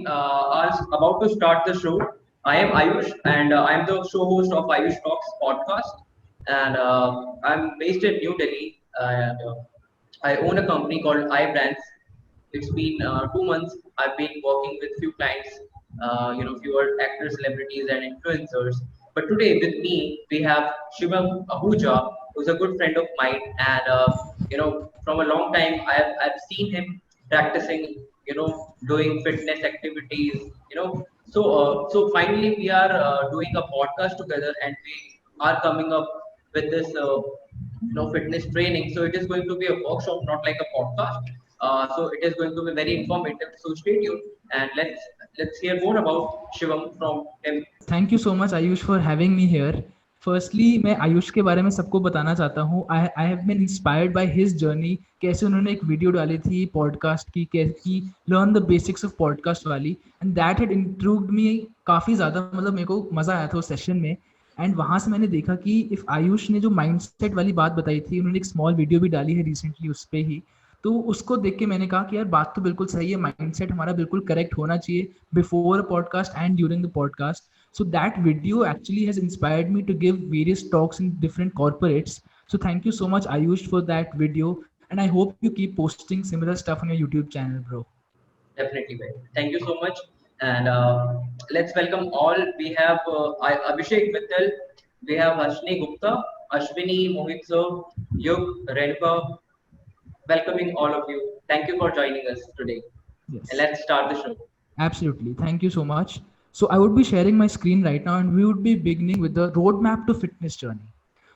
are about to start the show. I am Ayush, and I am the show host of Ayush Talks podcast, and I'm based in New Delhi. And I own a company called iBrands. It's been 2 months. I've been working with few clients, fewer actors, celebrities, and influencers. But today with me we have Shivam Ahuja, who's a good friend of mine, and from a long time I've seen him practicing, doing fitness activities, so finally we are doing a podcast together, and we are coming up with this fitness training. So it is going to be a workshop, not like a podcast. So it is going to be very informative, so stay tuned, and let's hear more about Shivam from him. Thank you so much Ayush for having me here. Firstly मैं आयुष के बारे में सबको बताना चाहता हूँ. I have been inspired by his journey. कैसे उन्होंने एक वीडियो डाली थी पॉडकास्ट की, कैसी learn the basics of podcast वाली, and that had intrigued me काफ़ी ज़्यादा. मतलब मेरे को मज़ा आया था उस सेशन में. एंड वहाँ से मैंने देखा कि इफ़ आयुष ने जो माइंडसेट वाली बात बताई थी, उन्होंने एक स्मॉल वीडियो भी डाली है रिसेंटली उस पर ही, तो उसको देख के मैंने कहा कि यार बात तो बिल्कुल सही है, माइंडसेट हमारा बिल्कुल करेक्ट होना चाहिए before a podcast and during the podcast. So that video actually has inspired me to give various talks in different corporates. So thank you so much Ayush for that video, and I hope you keep posting similar stuff on your YouTube channel, bro. Definitely, man. Thank you so much. And let's welcome all. We have Abhishek Mittal, we have Harshni Gupta, Ashwini, Mohit sir, Yug, Renpa, welcoming all of you. Thank you for joining us today. Yes. And let's start the show. Absolutely. Thank you so much. So I would be sharing my screen right now, and we would be beginning with the roadmap to fitness journey.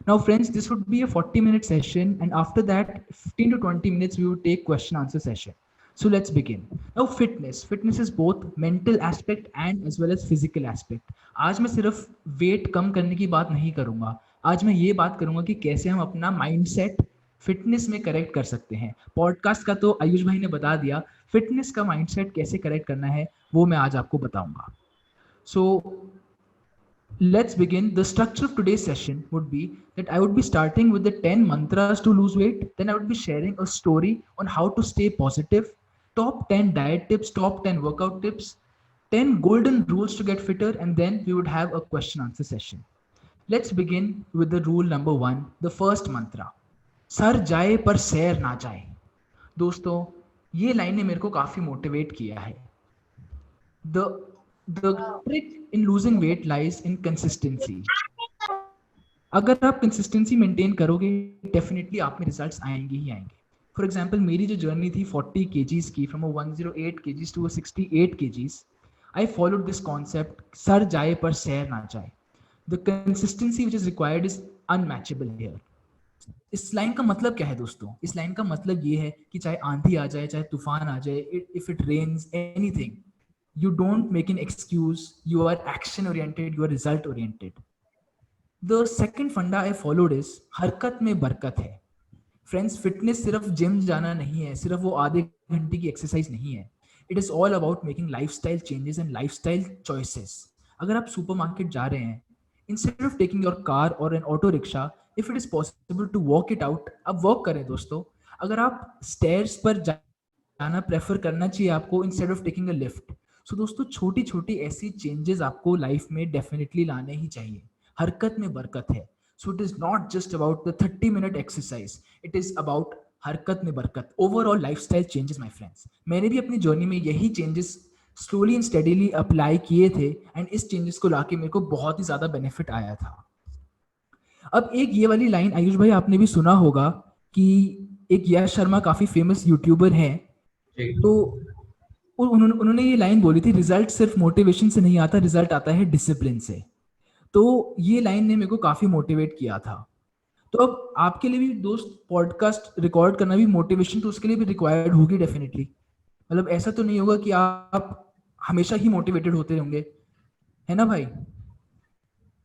Now, friends, this would be a 40-minute session, and after that, 15 to 20 minutes, we would take question answer session. So let's begin. Now, fitness. Fitness is both mental aspect and as well as physical aspect. आज मैं सिर्फ wait कम करने की बात नहीं करूँगा. आज मैं ये बात करूँगा कि कैसे हम अपना माइंडसेट फिटनेस में करेक्ट कर सकते हैं. पॉडकास्ट का तो आयुष भाई ने बता दिया, फिटनेस का माइंडसेट कैसे करेक्ट करना है वो मैं आज आपको बताऊंगा. So let's begin. The structure of today's session would be that I would be starting with the 10 mantras to lose weight. Then I would be sharing a story on how to stay positive, top 10 diet tips, top 10 workout tips, 10 golden rules to get fitter, and then we would have a question answer session. Let's begin with the rule number 1, the first mantra. Sir जाए पर सैर ना जाए. दोस्तों, ये line ने मेरे को काफी मोटिवेट किया है. The trick in losing weight lies in consistency. अगर आप कंसिस्टेंसी मेंटेन करोगे, डेफिनेटली आप में रिजल्ट्स आएंगे ही आएंगे. फॉर एग्जांपल, मेरी जो जर्नी थी 40 kgs की, from 108 kgs to 68 kgs, I followed this concept, sir जाए पर सैर ना जाए. The consistency which is required is unmatchable here. इस लाइन का मतलब क्या है दोस्तों? इस लाइन का मतलब ये है कि चाहे आंधी आ जाए, चाहे तूफान आ जाए, if it rains, anything, you don't make an excuse. You are action oriented, you are result oriented. The second funda I followed is हरकत में बरकत है. Friends, fitness सिर्फ जिम जाना नहीं है, सिर्फ वो आधे घंटे की एक्सरसाइज नहीं है. It is all about making lifestyle changes and lifestyle choices. अगर आप सुपरमार्केट जा रहे हैं, instead of taking your car or an auto rickshaw, if it is possible to walk it out, आप walk करें दोस्तों. अगर आप stairs पर जाना प्रेफर करना चाहिए आपको, instead of taking a lift. सो दोस्तों, छोटी छोटी ऐसी चेंजेस आपको लाइफ में डेफिनेटली लाने ही चाहिए. हरकत में बरकत है. So it is not just about the 30-minute exercise, it is about हरकत में बरकत. Overall lifestyle changes my friends. मैंने भी अपनी जर्नी में यही changes slowly and steadily apply किए थे, एंड इस चेंजेस को लाके मेरे को बहुत ही ज्यादा बेनिफिट आया था. अब एक ये वाली लाइन आयुष भाई आपने भी सुना होगा कि एक यश शर्मा काफी फेमस यूट्यूबर हैं, तो उन्होंने ये लाइन बोली थी, रिजल्ट सिर्फ मोटिवेशन से नहीं आता, रिजल्ट आता है डिसिप्लिन से. तो ये लाइन ने मेरे को काफी मोटिवेट किया था. तो अब आपके लिए भी दोस्त, पॉडकास्ट रिकॉर्ड करना भी मोटिवेशन तो उसके लिए भी रिक्वायर्ड होगी डेफिनेटली. मतलब ऐसा तो नहीं होगा कि आप हमेशा ही मोटिवेटेड होते होंगे, है ना भाई?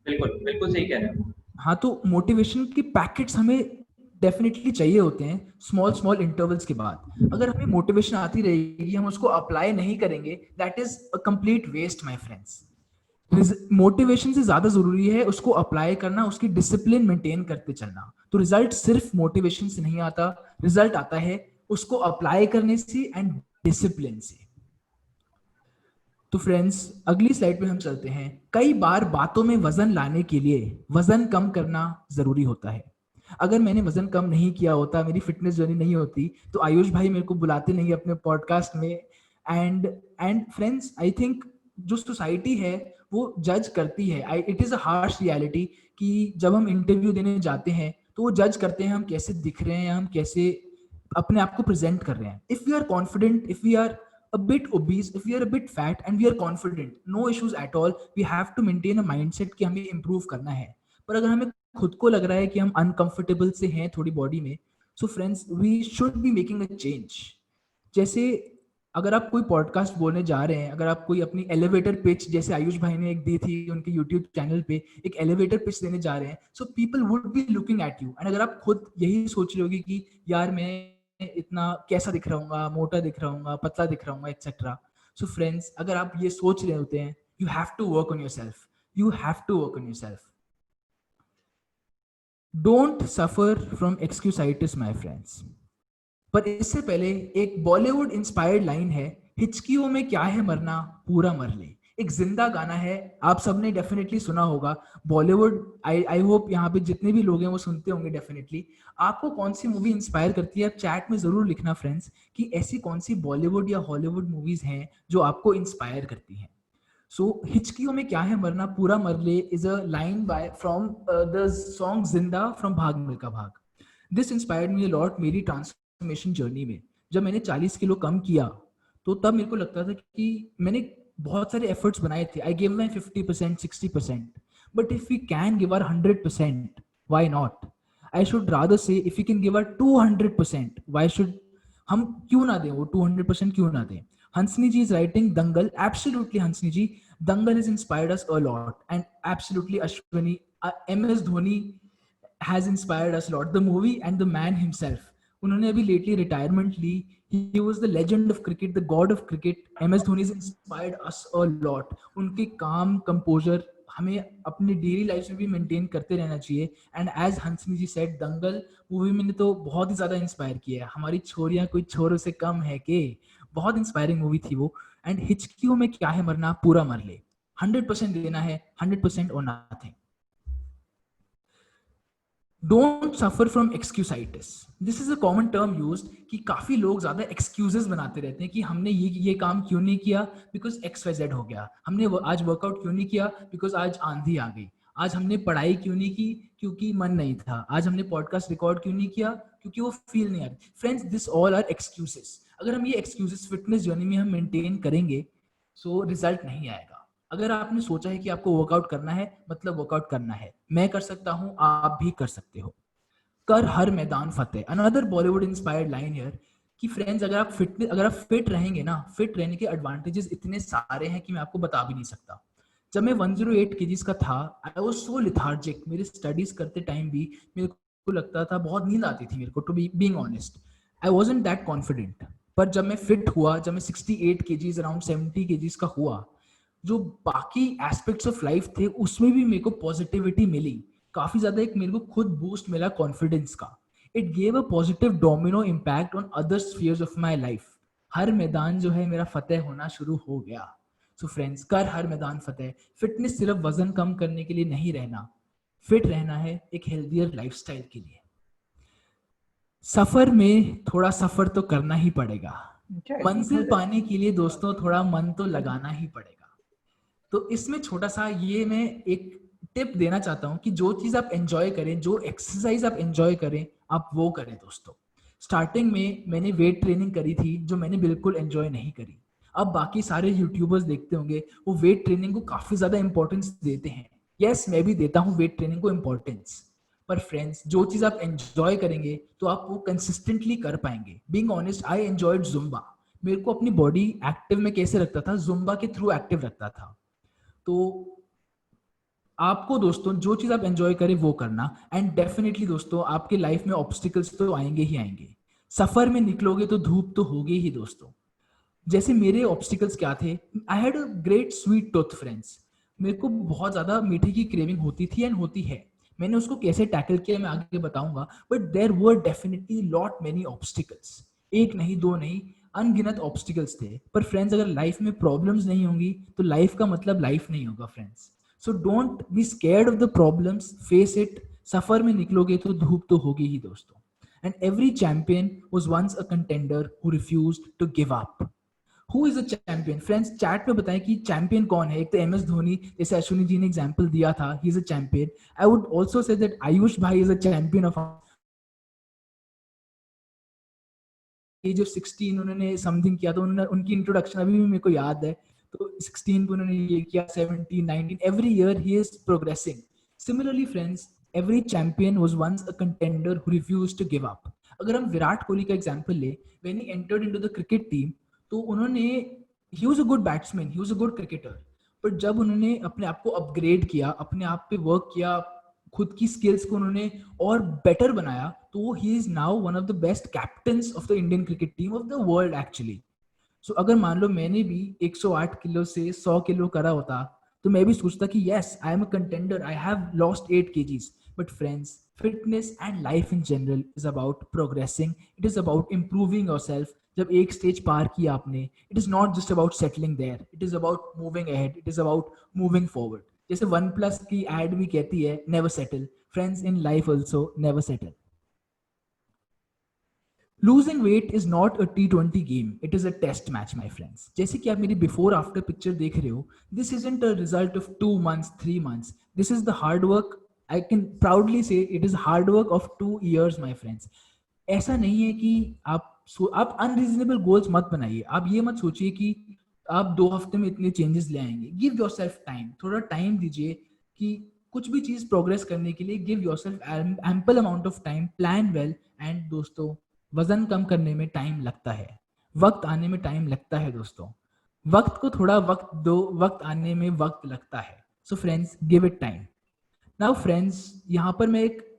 बिल्कुल बिल्कुल सही कह रहे हैं. हाँ, तो मोटिवेशन के पैकेट्स हमें डेफिनेटली चाहिए होते हैं स्मॉल इंटरवल्स के बाद. अगर हमें मोटिवेशन आती रहेगी, हम उसको अप्लाई नहीं करेंगे, that is a complete waste my friends. Motivation से ज्यादा जरूरी है उसको अप्लाई करना, उसकी डिसिप्लिन मेंटेन करते चलना. तो रिजल्ट सिर्फ मोटिवेशन से नहीं आता, रिजल्ट आता है उसको अप्लाई करने से एंड डिसिप्लिन से. तो फ्रेंड्स अगली स्लाइड पे हम चलते हैं। कई बार बातों में वजन लाने के लिए वजन कम करना जरूरी होता है। अगर मैंने वजन कम नहीं किया होता, मेरी फिटनेस जर्नी नहीं होती, तो आयुष भाई मेरे को बुलाते नहीं अपने पॉडकास्ट में। And and friends I think जो सोसाइटी है वो जज करती है। It is a harsh reality कि जब हम इंटरव्यू देने जाते हैं तो वो जज करते हैं हम कैसे दिख रहे हैं, हम कैसे अपने आप को प्रेजेंट कर रहे हैं। If we are confident, if we are a bit obese, if we are a bit fat and we are confident, no issues at all, we have to maintain a mindset कि हमें improve करना है। पर अगर हमें खुद को लग रहा है कि हम uncomfortable से हैं थोड़ी बॉडी में, so friends we should be making a change। जैसे अगर आप कोई पॉडकास्ट बोलने जा रहे हैं, अगर आप कोई अपनी एलिवेटर पिच, जैसे आयुष भाई ने एक दी थी उनके यूट्यूब चैनल पे, एक एलिवेटर पिच देने जा रहे हैं, so people would be looking at you. And अगर आप खुद यही सोच रहे होगे कि यार मैं इतना कैसा दिख रहा हूँ, मोटा दिख रहा हूँ, पतला दिख रहा हूँ, एक्सेट्रा। सो फ्रेंड्स अगर आप ये सोच रहे होते हैं, you have to work on yourself, you have to work on yourself. Don't suffer from excusitis my friends. पर इससे पहले एक बॉलीवुड इंस्पायर्ड लाइन है, हिचकियों में क्या है मरना, पूरा मर ले। एक जिंदा गाना है, आप सबने डेफिनेटली सुना होगा। बॉलीवुड, आई होप यहाँ पे जितने भी लोग हैं वो सुनते होंगे डेफिनेटली। आपको कौन सी मूवी इंस्पायर करती है, आप चैट में जरूर लिखना फ्रेंड्स कि ऐसी कौन सी बॉलीवुड या हॉलीवुड मूवीज हैं जो आपको इंस्पायर करती हैं। सो हिचकियों में क्या है मरना, पूरा मर ले is a line by from the song जिंदा फ्रॉम भाग मिल्खा भाग। This inspired me a lot मेरी ट्रांसफॉर्मेशन जर्नी में। जब मैंने 40 किलो कम किया तो तब मेरे को लगता था कि मैंने बहुत सारे एफर्ट्स बनाए थे, I give my 50%, 60%, but if we can give our 100%, why not? I should rather say if you can give our 200%, why should हम क्यों ना दें, वो 200% क्यों ना दें? Hansni ji is writing Dangal, absolutely Hansni ji, Dangal has inspired us a lot, and absolutely Ashwini, MS Dhoni has inspired us a lot, the movie and the man himself। उन्होंने अभी लेटली रिटायरमेंट ली, he was the legend of cricket, the god of cricket। MS Dhoni has inspired us a lot। उनके काम composer हमें अपनी daily life में भी maintain करते रहना चाहिए। And as Hansni ji said, Dangal movie मैंने तो बहुत ही ज्यादा इंस्पायर किया है। हमारी छोरियां कोई छोरों से कम है के, बहुत इंस्पायरिंग मूवी थी वो। एंड हिचकियों में क्या है मरना, पूरा मर ले, 100% देना है, 100% और nothing. Don't suffer from excusitis. This is a common term used कि काफी लोग ज्यादा एक्सक्यूजेस बनाते रहते हैं कि हमने ये काम क्यों नहीं किया, बिकॉज XYZ हो गया। हमने आज वर्कआउट क्यों नहीं किया, बिकॉज आज आंधी आ गई। आज हमने पढ़ाई क्यों नहीं की, क्योंकि मन नहीं था। आज हमने पॉडकास्ट रिकॉर्ड क्यों नहीं किया, क्योंकि वो फील नहीं आ रही। Friends this all are excuses. अगर हम ये एक्सक्यूजेस फिटनेस जर्नी में हम मेंटेन करेंगे सो रिजल्ट नहीं आएगा। अगर आपने सोचा है कि आपको वर्कआउट करना है, मतलब वर्कआउट करना है। मैं कर सकता हूं, आप भी कर सकते हो। कर हर मैदान फतेह, another Bollywood inspired line here कि फ्रेंड्स अगर आप फिट रहेंगे ना, फिट रहने के एडवांटेजेस इतने सारे हैं कि मैं आपको बता भी नहीं सकता। जब मैं 108 केजीज का था, आई वाज सो लिथार्जिक। मेरी स्टडीज करते टाइम भी मेरे को लगता था, बहुत नींद आती थी मेरे को, to be being honest. I wasn't that confident. पर जब मैं फिट हुआ, जब मैं 68 केजीज, अराउंड 70 केजीज का हुआ, जो बाकी एस्पेक्ट्स ऑफ लाइफ थे उसमें भी मेरे को पॉजिटिविटी मिली काफी ज्यादा। एक मेरे को खुद बूस्ट मिला कॉन्फिडेंस का। It gave a positive domino impact on other spheres of my life. हर मैदान जो है मेरा फतेह होना शुरू हो गया। सो फ्रेंड्स, कर हर मैदान फतेह। फिटनेस सिर्फ वजन कम करने के लिए नहीं रहना, फिट रहना है एक हेल्दियर लाइफस्टाइल के लिए। सफर में थोड़ा सफर तो करना ही पड़ेगा। मंजिल पाने के लिए दोस्तों थोड़ा मन तो लगाना ही पड़ेगा। तो इसमें छोटा सा ये मैं एक टिप देना चाहता हूं कि जो चीज आप एंजॉय करें, जो एक्सरसाइज आप एंजॉय करें, आप वो करें दोस्तों। स्टार्टिंग में मैंने वेट ट्रेनिंग करी थी जो मैंने बिल्कुल एंजॉय नहीं करी। अब बाकी सारे यूट्यूबर्स देखते होंगे, वो वेट ट्रेनिंग को काफी ज्यादा इंपॉर्टेंस देते हैं। यस, मैं भी देता हूँ वेट ट्रेनिंग को इंपॉर्टेंस। पर फ्रेंड्स, जो चीज आप एंजॉय करेंगे तो आप वो कंसिस्टेंटली कर पाएंगे। Being honest, I enjoyed Zumba. मेरे को अपनी बॉडी एक्टिव में कैसे रखता था, जुम्बा के थ्रू एक्टिव रखता था। तो आपको दोस्तों जो चीज आप एंजॉय करें वो करना। एंड डेफिनेटली दोस्तों आपके लाइफ में ऑब्स्टिकल्स तो आएंगे ही आएंगे। सफर में निकलोगे तो धूप तो होगी ही दोस्तों। जैसे मेरे ऑब्स्टिकल्स क्या थे, I had a great sweet tooth friends. मेरे को बहुत ज्यादा मीठे की क्रेविंग होती थी एंड होती है। मैंने उसको कैसे टैकल किया मैं आगे बताऊंगा, but there were definitely lot many obstacles. एक नहीं, दो नहीं, अनगिनत ऑब्स्टिकल्स थे, पर फ्रेंड्स अगर लाइफ में प्रॉब्लम्स नहीं होंगी तो लाइफ का मतलब लाइफ नहीं होगा friends. So don't be scared of the problems, face it. सफर में निकलोगे तो धूप तो होगी ही दोस्तों। And every champion was once a contender who refused to give up. Who is a champion friends, chat में बताएं कि चैंपियन कौन है। एक तो एम एस धोनी, जैसे अश्विनी जी ने एग्जांपल दिया था, he is a champion. I would also say that Ayush भाई is a champion of age of 16 उन्होंने समथिंग किया, तो उन्होंने उनकी इंट्रोडक्शन अभी भी मेरे को याद है। तो 16 पे उन्होंने ये किया, 17 19 every year he is progressing. Similarly friends, every champion was once a contender who refused to give up. अगर हम विराट कोहली का एग्जांपल ले, when he entered into the cricket team, तो उन्होंने, he was a good batsman, he was a good cricketer, but जब उन्होंने अपने आप को अपग्रेड किया, अपने आप पे वर्क किया, खुद की स्किल्स को उन्होंने और बेटर बनाया, तो he is now one of the best captains of the Indian cricket team of the world actually. So अगर मान लो मैंने भी 108 किलो से 100 किलो करा होता, तो मैं भी सोचता कि yes I am a contender, I have lost 8 kgs। But friends, fitness and life in general is about progressing, it is about improving yourself. जब एक स्टेज पार किया आपने, it is not just about settling there, it is about moving ahead, it is about moving forward. जैसे OnePlus की ad भी कहती है, never settle. Friends, in life also never settle. Losing weight is not a T20 game, it is a test match my friends. जैसे कि आप मेरी before after picture देख रहे हो, this isn't a result of 2 months 3 months, this is the hard work. I can proudly से it is hard work of 2 years my friends. ऐसा नहीं है कि आप अनरीजनेबल गोल्स मत बनाइए। आप ये मत सोचिए कि आप 2 हफ्ते में इतने चेंजेस ले आएंगे। गिव योर सेल्फ टाइम, थोड़ा टाइम दीजिए कि कुछ भी चीज प्रोग्रेस करने के लिए give your self ample amount of time, plan well. And दोस्तों, वजन कम करने में टाइम लगता है, वक्त आने में टाइम लगता है दोस्तों। वक्त को थोड़ा वक्त दो, वक्त आने में वक्त लगता है। So friends, give it time. Now friends, यहाँ पर मैं एक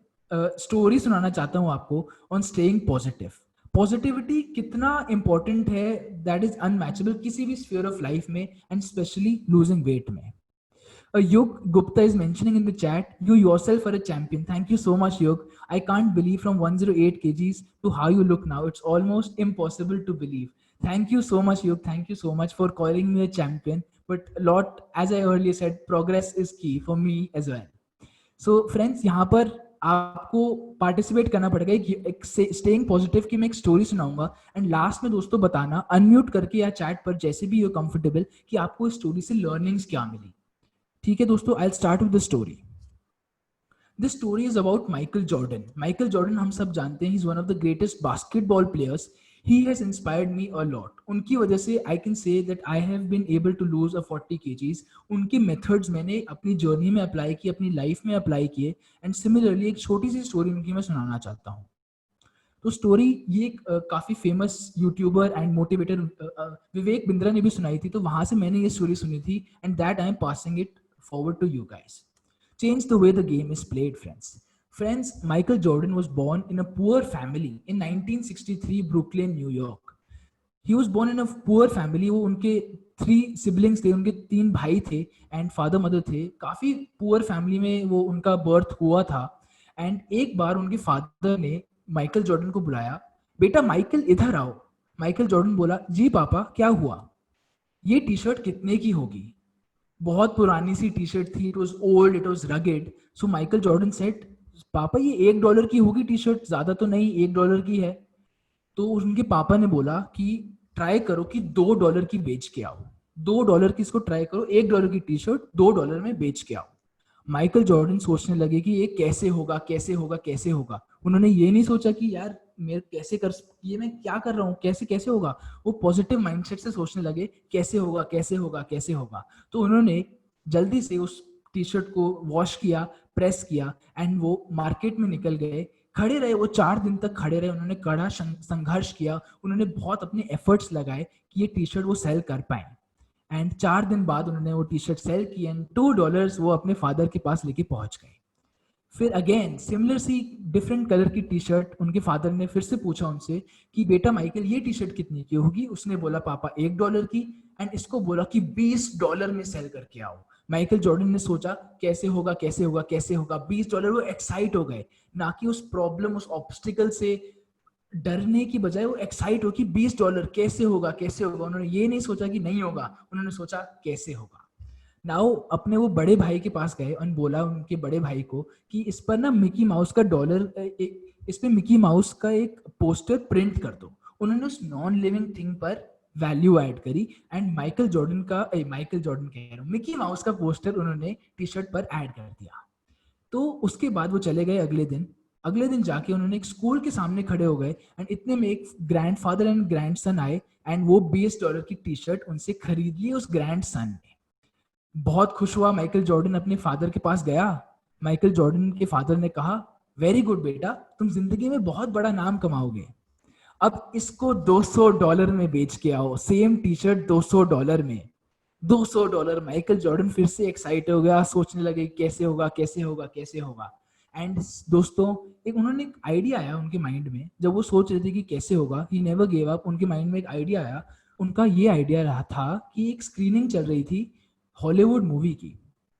स्टोरी सुनाना चाहता हूँ आपको ऑन स्टेइंग पॉजिटिव। पॉजिटिविटी कितना इंपॉर्टेंट है, दैट इज अनमैचेबल किसी भी स्फीयर ऑफ लाइफ में, एंड स्पेशली लूजिंग वेट में। Yug Gupta is mentioning in the chat, you yourself are a champion. Thank you so much, Yug. I can't believe from 108 kgs to how you look now. It's almost impossible to believe. Thank you so much, Yug. Thank you so much for calling me a champion. But a lot, as I earlier said, progress is key for me as well. So friends, यहाँ पर आपको participate करना पड़ेगा। एक staying positive की मैं एक story सुनाऊंगा, एंड लास्ट में दोस्तों बताना अनम्यूट करके या चैट पर जैसे भी हो कंफर्टेबल कि आपको इस स्टोरी से लर्निंग्स क्या मिली। ठीक है दोस्तों, I start with the story. This story is about Michael Jordan. Michael Jordan हम सब जानते हैं, he is one of the greatest basketball players. He has inspired me a lot. उनकी वजह से I can say that I have been able to lose a 40 kgs। उनके methods मैंने अपनी जर्नी में अप्लाई किए, अपनी लाइफ में अप्लाई किए। एंड सिमिलरली एक छोटी सी स्टोरी उनकी मैं सुनाना चाहता हूँ। तो स्टोरी ये काफी famous YouTuber and motivator Vivek Bindra ने भी सुनाई थी, तो वहां से मैंने ये स्टोरी सुनी थी, and that I am passing it forward to you guys. Change the way the game is played, friends. Friends, Michael Jordan was born in a poor family in 1963 Brooklyn, New York. He was born in a poor family. वो उनके 3 siblings थे, उनके 3 भाई थे, and father mother थे। काफी poor family में वो उनका बर्थ हुआ था। एंड एक बार उनके फादर ने माइकल जॉर्डन को बुलाया, बेटा माइकल इधर आओ। माइकल जॉर्डन बोला, जी पापा क्या हुआ? ये टी शर्ट कितने की होगी? बहुत पुरानी सी टी शर्ट थी, it was old, it was rugged. So Michael Jordan said, पापा ये $1 की होगी टी शर्ट, ज्यादा तो नहीं, $1 की है। तो उनके पापा ने बोला कि ट्राई करो कि $2 की बेच के आओ, $2 की इसको ट्राई करो, $1 की टी शर्ट $2 में बेच के आओ। माइकल जॉर्डन सोचने लगे कि ये कैसे होगा, कैसे होगा, कैसे होगा। उन्होंने ये नहीं सोचा कि यार मैं कैसे कर, ये मैं क्या कर रहा हूँ, कैसे कैसे होगा। वो पॉजिटिव माइंडसेट से सोचने लगे, कैसे होगा, कैसे होगा, कैसे होगा। तो उन्होंने जल्दी से उस टी शर्ट को वॉश किया, प्रेस किया, एंड वो मार्केट में निकल गए। खड़े रहे, वो 4 दिन तक खड़े रहे। उन्होंने कड़ा संघर्ष किया, उन्होंने बहुत अपने एफर्ट्स लगाए कि ये टी शर्ट वो सेल कर पाए। एंड 4 दिन बाद उन्होंने वो टी शर्ट सेल की, एंड $2 वो अपने फादर के पास लेके पहुंच गए। फिर अगेन सिमिलर सी डिफरेंट कलर की टी शर्ट उनके फादर ने फिर से पूछा उनसे कि बेटा माइकल ये टी शर्ट कितनी की होगी? उसने बोला पापा $1 की। एंड इसको बोला कि $20 में सेल करके आओ। माइकल जॉर्डन ने सोचा कैसे होगा, कैसे होगा, कैसे होगा, $20। वो एक्साइट हो गए, ना कि उस प्रॉब्लम, उस ऑब्स्टिकल से डरने की बजाय वो एक्साइट हो कि $20 कैसे होगा कैसे होगा। उन्होंने ये नहीं सोचा कि नहीं होगा, उन्होंने सोचा कैसे होगा। नाउ अपने वो बड़े भाई के पास गए और बोला उनके बड़े भाई को कि इस पर ना मिकी माउस का डॉलर, इस पे मिकी माउस का एक पोस्टर प्रिंट कर दो। उन्होंने उस नॉन लिविंग थिंग पर वैल्यू ऐड करी एंड माइकल जॉर्डन कह रहा हूँ, मिकी माउस का पोस्टर उन्होंने टी शर्ट पर ऐड कर दिया। तो उसके बाद वो चले गए अगले दिन जाके उन्होंने एक स्कूल के सामने खड़े हो गए एंड इतने में एक ग्रैंडफादर एंड ग्रैंडसन आए एंड वो $20 की टी शर्ट उनसे खरीद ली उस ग्रैंडसन ने। बहुत खुश हुआ माइकल जॉर्डन, अपने फादर के पास गया। माइकल जॉर्डन के फादर ने कहा, वेरी गुड बेटा, तुम जिंदगी में बहुत बड़ा नाम कमाओगे, अब इसको $200 में बेच के आओ, सेम टी शर्ट $200 में। $200। माइकल जॉर्डन फिर से एक्साइट हो गया, सोचने लगे कैसे होगा कैसे होगा कैसे होगा। एंड दोस्तों उन्होंने एक आइडिया आया उनके माइंड में, जब वो सोच रहे थे कि कैसे होगा, ही नेवर गिव अप, उनके माइंड में एक आइडिया आया। उनका ये आइडिया रहा था कि एक स्क्रीनिंग चल रही थी हॉलीवुड मूवी की,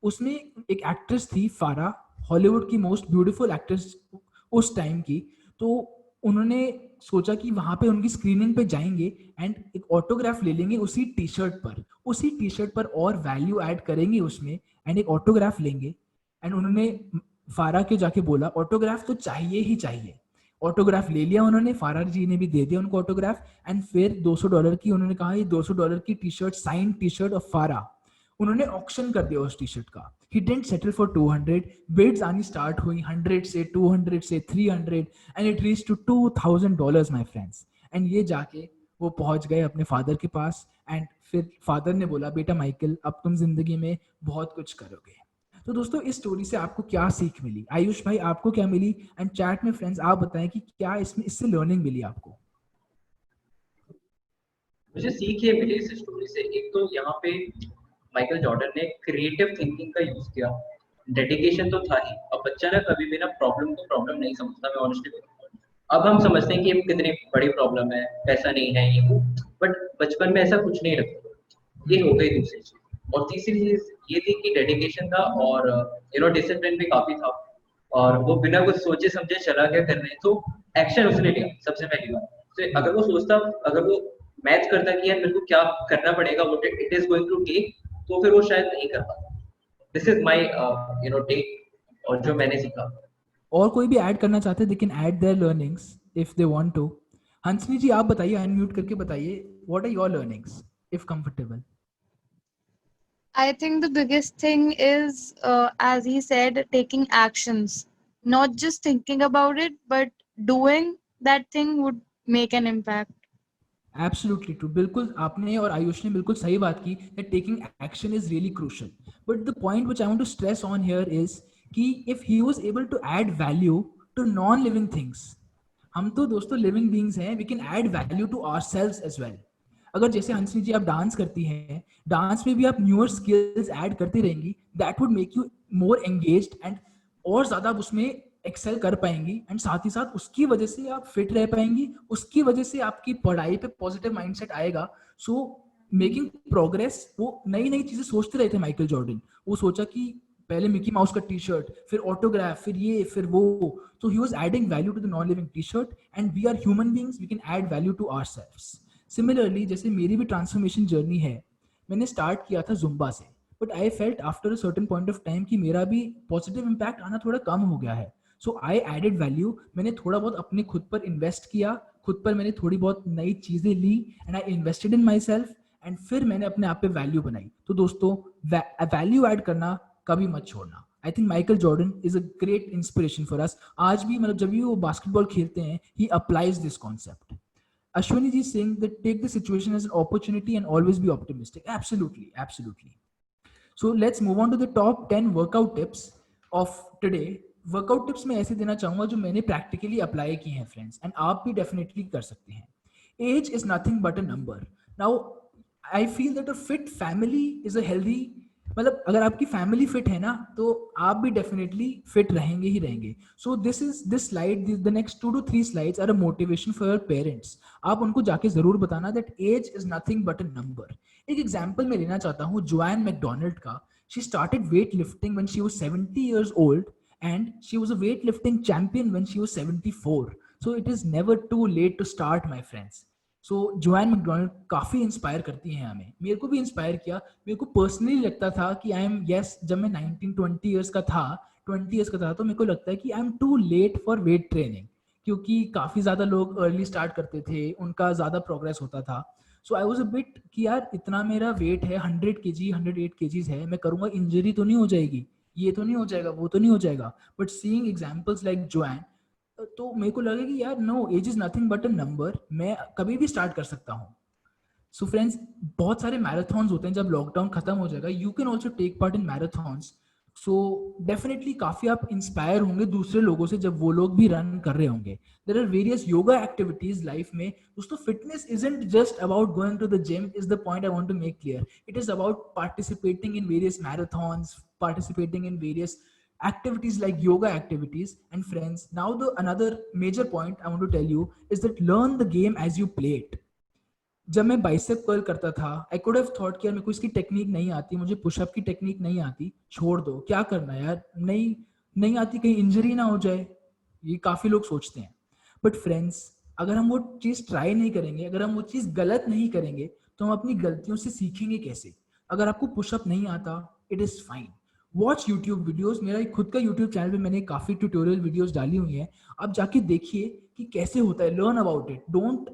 उसमें एक एक्ट्रेस थी फारा, हॉलीवुड की मोस्ट ब्यूटीफुल एक्ट्रेस उस टाइम की। तो उन्होंने सोचा कि वहां पे उनकी स्क्रीनिंग पे जाएंगे एंड एक ऑटोग्राफ ले लेंगे उसी टी शर्ट पर और वैल्यू ऐड करेंगे उसमें एंड एक ऑटोग्राफ लेंगे। एंड उन्होंने फारा के जाके बोला ऑटोग्राफ तो चाहिए ही चाहिए। ऑटोग्राफ ले लिया उन्होंने, फारा जी ने भी दे दिया उनको ऑटोग्राफ एंड फिर $200 की उन्होंने कहा ये $200 की T shirt, sign T shirt of फारा, उन्होंने ऑक्शन कर दिया उस टी शर्ट का। He didn't settle for 200, bids आनी स्टार्ट हुई 100 से, 200 से, 300 and it reached to $2,000 my friends। And ये जाके वो पहुंच गए अपने फादर के पास एंड फिर फादर ने बोला बेटा माइकल अब तुम जिंदगी में बहुत कुछ करोगे। तो दोस्तों इस स्टोरी से आपको क्या सीख मिली? आयुष भाई आपको क्या मिली? एंड चैट में फ्रेंड्स आप बताएं कि क्या इसमें इससे लर्निंग मिली आपको? मुझे सीख ये मिली इस स्टोरी से, एक तो यहाँ पे माइकल जॉर्डन ने क्रिएटिव थिंकिंग का यूज किया, डेडिकेशन तो था ही। अब बच्चा ना कभी भी ना प्रॉब्लम को प्रॉब्लम नहीं समझता, मैं ऑनेस्टली बताऊं। अब हम समझते हैं कि ये कितनी बड़ी प्रॉब्लम है, पैसा नहीं है ये वो, बट बचपन में ऐसा कुछ नहीं रखता। ये हो गई दूसरी चीज। और तीसरी चीज ये थी कि डेडिकेशन था और डिसिप्लिन भी काफी था, और वो बिना कुछ सोचे समझे चला गया करने, तो एक्शन उसने लिया सबसे पहली बात। तो अगर वो सोचता, अगर वो मैच करता कि यार मेरे को क्या करना पड़ेगा, what it is going to take, तो फिर वो शायद नहीं कर पाता। दिस इज माय टेक और जो मैंने सीखा। और कोई भी ऐड करना चाहते हैं they can add their learnings if they want to. Hansni ji आप बताइए, अनम्यूट करके बताइए, what are your learnings if comfortable? I think the biggest thing is, as he said, taking actions. Not just thinking about it, but doing that thing would make an impact. Absolutely true, बिल्कुल आपने और आयुष ने बिल्कुल सही बात की that taking action is really crucial. But the point which I want to stress on here is कि if he was able to add value to non living things, हम तो दोस्तों लिविंग बीइंग्स हैं, we can add value to ourselves as well. अगर जैसे हंसनी जी आप dance करती हैं, डांस में भी आप न्यूअर स्किल्स ऐड करती रहेंगी, that would make you more engaged and और ज्यादा उसमें एक्सेल कर पाएंगी एंड साथ ही साथ उसकी वजह से आप फिट रह पाएंगी, उसकी वजह से आपकी पढ़ाई पे पॉजिटिव माइंडसेट आएगा। सो मेकिंग प्रोग्रेस, वो नई नई चीजें सोचते रहे थे माइकल जॉर्डन। वो सोचा कि पहले मिकी माउस का टी शर्ट, फिर ऑटोग्राफ, फिर ये फिर वो। So he was adding value to the non-living t-shirt and we are human beings, we can add value to ourselves. Similarly, जैसे मेरी भी ट्रांसफॉर्मेशन जर्नी है, मैंने स्टार्ट किया था जुम्बा से, but I felt after a certain point of time कि मेरा भी पॉजिटिव इम्पैक्ट आना थोड़ा कम हो गया है। सो आई एडेड वैल्यू, मैंने थोड़ा बहुत अपने खुद पर इन्वेस्ट किया, खुद पर मैंने थोड़ी बहुत नई चीजें ली and I invested in myself and फिर मैंने अपने आप पे वैल्यू बनाई। तो दोस्तों वैल्यू ऐड करना कभी मत छोड़ना। I think Michael Jordan is a great inspiration for us. आज भी मतलब जब भी वो बास्केटबॉल खेलते हैं, he applies this concept. Ashwini ji saying that take the situation as an opportunity and always be optimistic. Absolutely, absolutely. So let's move on to the top 10 workout tips of today. Workout tips मैं ऐसे देना चाहूंगा जो मैंने practically apply की हैं friends, and आप भी definitely कर सकते हैं। Age is nothing but a number. Now, I feel that a fit family is a healthy, मतलब अगर आपकी फैमिली फिट है ना तो आप भी डेफिनेटली फिट रहेंगे ही रहेंगे। So this slide, the next 2 to 3 slides are a motivation for your parents. आप उनको जाके जरूर बताना that age is nothing but a number. एक एग्जांपल मैं लेना चाहता हूँ जोआन मैकडोनाल्ड का। She started weight lifting when she was 70 years old and she was a weightlifting champion when she was 74. So it is never too late to start my friends. So Joan MacDonald काफ़ी inspire करती हैं हमें, मेरे को भी inspire किया. मेरे को पर्सनली लगता था कि आई एम यस, जब मैं 19-20 ईयर्स का था, 20 ईयर्स का था, तो मेरे को लगता है कि I am too late for weight training, क्योंकि काफ़ी ज़्यादा लोग अर्ली स्टार्ट करते थे, उनका ज़्यादा प्रोग्रेस होता था. सो आई वॉज अ बिट कि यार इतना मेरा वेट है, 100 kg 108 kgs है, मैं करूँगा इंजरी तो नहीं हो जाएगी, ये तो नहीं हो जाएगा, वो तो नहीं हो जाएगा. But seeing examples like Joan, तो मेरे को लगा कि यार no, age is nothing but a number, मैं कभी भी स्टार्ट कर सकता हूँ. सो फ्रेंड्स, बहुत सारे मैराथन्स होते हैं, जब लॉकडाउन खत्म हो जाएगा you can also take part in marathons. So definitely काफ़ी आप इंस्पायर होंगे दूसरे लोगों से जब वो लोग भी रन कर रहे होंगे. There are various yoga activities life में. दोस्तों, fitness isn't just about going to the gym, is the point I want to make clear. It is about participating in various marathons, participating in various activities like yoga activities. And friends, now the another major point I want to tell you is that learn the game as you play it. जब मैं bicep curl करता था, I could have thought कि यार मेरे को इसकी technique नहीं आती, मुझे पुशअप की टेक्निक नहीं आती, छोड़ दो, क्या करना है यार, नहीं आती, कहीं इंजरी ना हो जाए, ये काफ़ी लोग सोचते हैं. बट फ्रेंड्स, अगर हम वो चीज़ ट्राई नहीं करेंगे, अगर हम वो चीज़ गलत नहीं करेंगे, तो हम अपनी गलतियों से सीखेंगे कैसे. अगर आपको पुशअप नहीं आता, it is fine, watch YouTube videos. मेरा एक खुद का यूट्यूब चैनल पे मैंने काफ़ी ट्यूटोरियल वीडियोस डाली हुई हैं, आप जाके देखिए कि कैसे होता है, लर्न अबाउट इट. डोंट,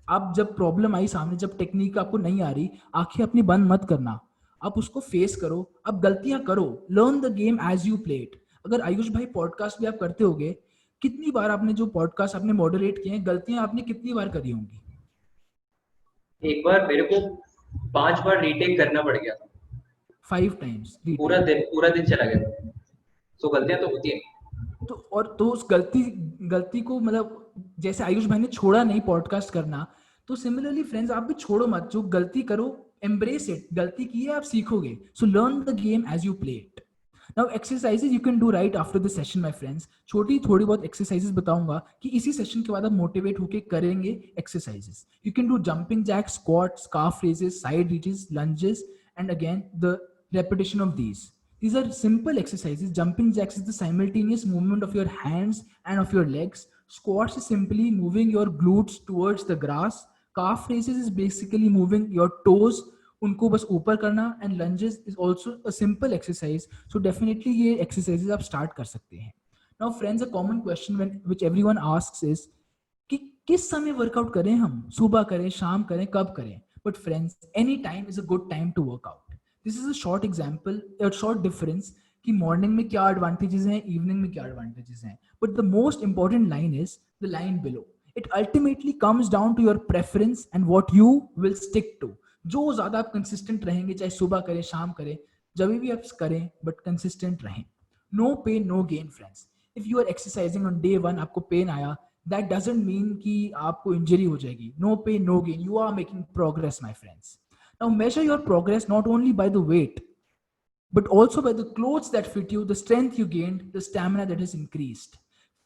आप जब प्रॉब्लम आई सामने, जब टेक्निक आपको नहीं आ रही, आंखें अपनी बंद मत करना, आप उसको फेस करो, आप गलतियां करो, learn the game as you play it. अगर आयुष भाई पॉडकास्ट भी आप करते होगे, कितनी बार आपने जो पॉडकास्ट आपने मॉडरेट किए हैं, गलतियां आपने कितनी बार करी होंगी? एक बार मेरे को 5 बार रीटेक करना पड़ गया था. 5 times पूरा दिन चला गया. सो गलतियां तो होती हैं. तो उस गलती को, मतलब जैसे आयुष भाई ने छोड़ा नहीं पॉडकास्ट करना, तो सिमिलरली फ्रेंड्स, आप भी छोड़ो मत, जो गलती करो एम्ब्रेस इट. गलती की है, आप सीखोगे. So learn the game as you play it. Now exercises you can do right after the session my friends. थोड़ी बहुत एक्सरसाइजेज बताऊंगा कि इसी सेशन के बाद आप मोटिवेट होकर करेंगे exercises. You can do jumping jack, squats, calf raises, side reaches, lunges, and again the repetition of these. These are simple exercises. Jumping jacks is the simultaneous movement of your hands and of your legs. Squats is simply moving your glutes towards the grass. Calf raises is basically moving your toes, उनको बस ऊपर करना. And lunges is also a simple exercise. So definitely ये exercises आप start कर सकते हैं. Now friends, a common question which everyone asks is कि किस समय वर्कआउट करें हम, सुबह करें, शाम करें, कब करें. But friends, any time is a good time to work out. This is a short example, a short difference कि morning में क्या advantages हैं, evening में क्या advantages हैं. But the most important line is the line below. It ultimately comes down to your preference and what you will stick to. जो ज़्यादा आप consistent रहेंगे, चाहे सुबह करें, शाम करें, जब भी आप करें, but consistent रहें. No pain, no gain, friends. If you are exercising on day 1, आपको pain आया, that doesn't mean कि आपको इंजरी हो जाएगी. No pain, no gain. You are making progress, my friends. Now measure your progress not only by the weight, but also by the clothes that fit you, the strength you gained, the stamina that has increased.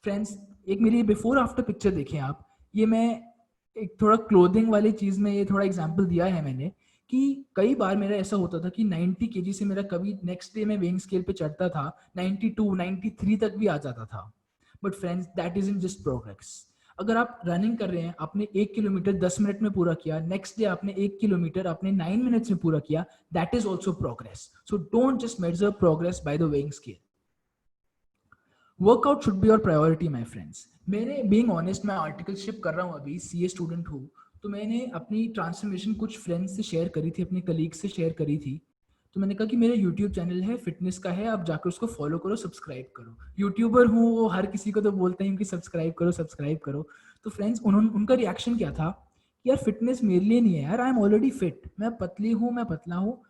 Friends, एक मेरी before after picture देखें आप. ये मैं एक थोड़ा clothing वाली चीज में ये थोड़ा एग्जांपल दिया है मैंने, कि कई बार मेरा ऐसा होता था कि 90 kg से मेरा कभी नेक्स्ट डे में वेइंग स्केल पे चढ़ता था, 92, 93 तक भी आ जाता था. But friends, that isn't just progress. अगर आप रनिंग कर रहे हैं, आपने 1 किलोमीटर 10 मिनट में पूरा किया, नेक्स्ट डे आपने 1 किलोमीटर आपने 9 मिनट्स में पूरा किया, that is also progress. So don't just measure progress by the weighing scale. Workout should be your priority my friends. मैंने, बीइंग ऑनेस्ट, मैं आर्टिकलशिप कर रहा हूँ अभी, सीए स्टूडेंट हूँ, तो मैंने अपनी ट्रांसफॉर्मेशन कुछ फ्रेंड्स से शेयर करी थी, अपने कलीग से शेयर करी थी. तो मैंने कहा कि मेरा यूट्यूब चैनल है, फिटनेस का है, आप जाकर उसको फॉलो करो, सब्सक्राइब करो. यूट्यूबर हूँ, वो हर किसी को तो बोलते हैं कि सब्सक्राइब करो, सब्सक्राइब करो. तो फ्रेंड्स, उनका रिएक्शन क्या था कि यार फिटनेस मेरे लिए नहीं है यार, आई एम ऑलरेडी फिट, मैं पतली हूँ, मैं पतला हूँ,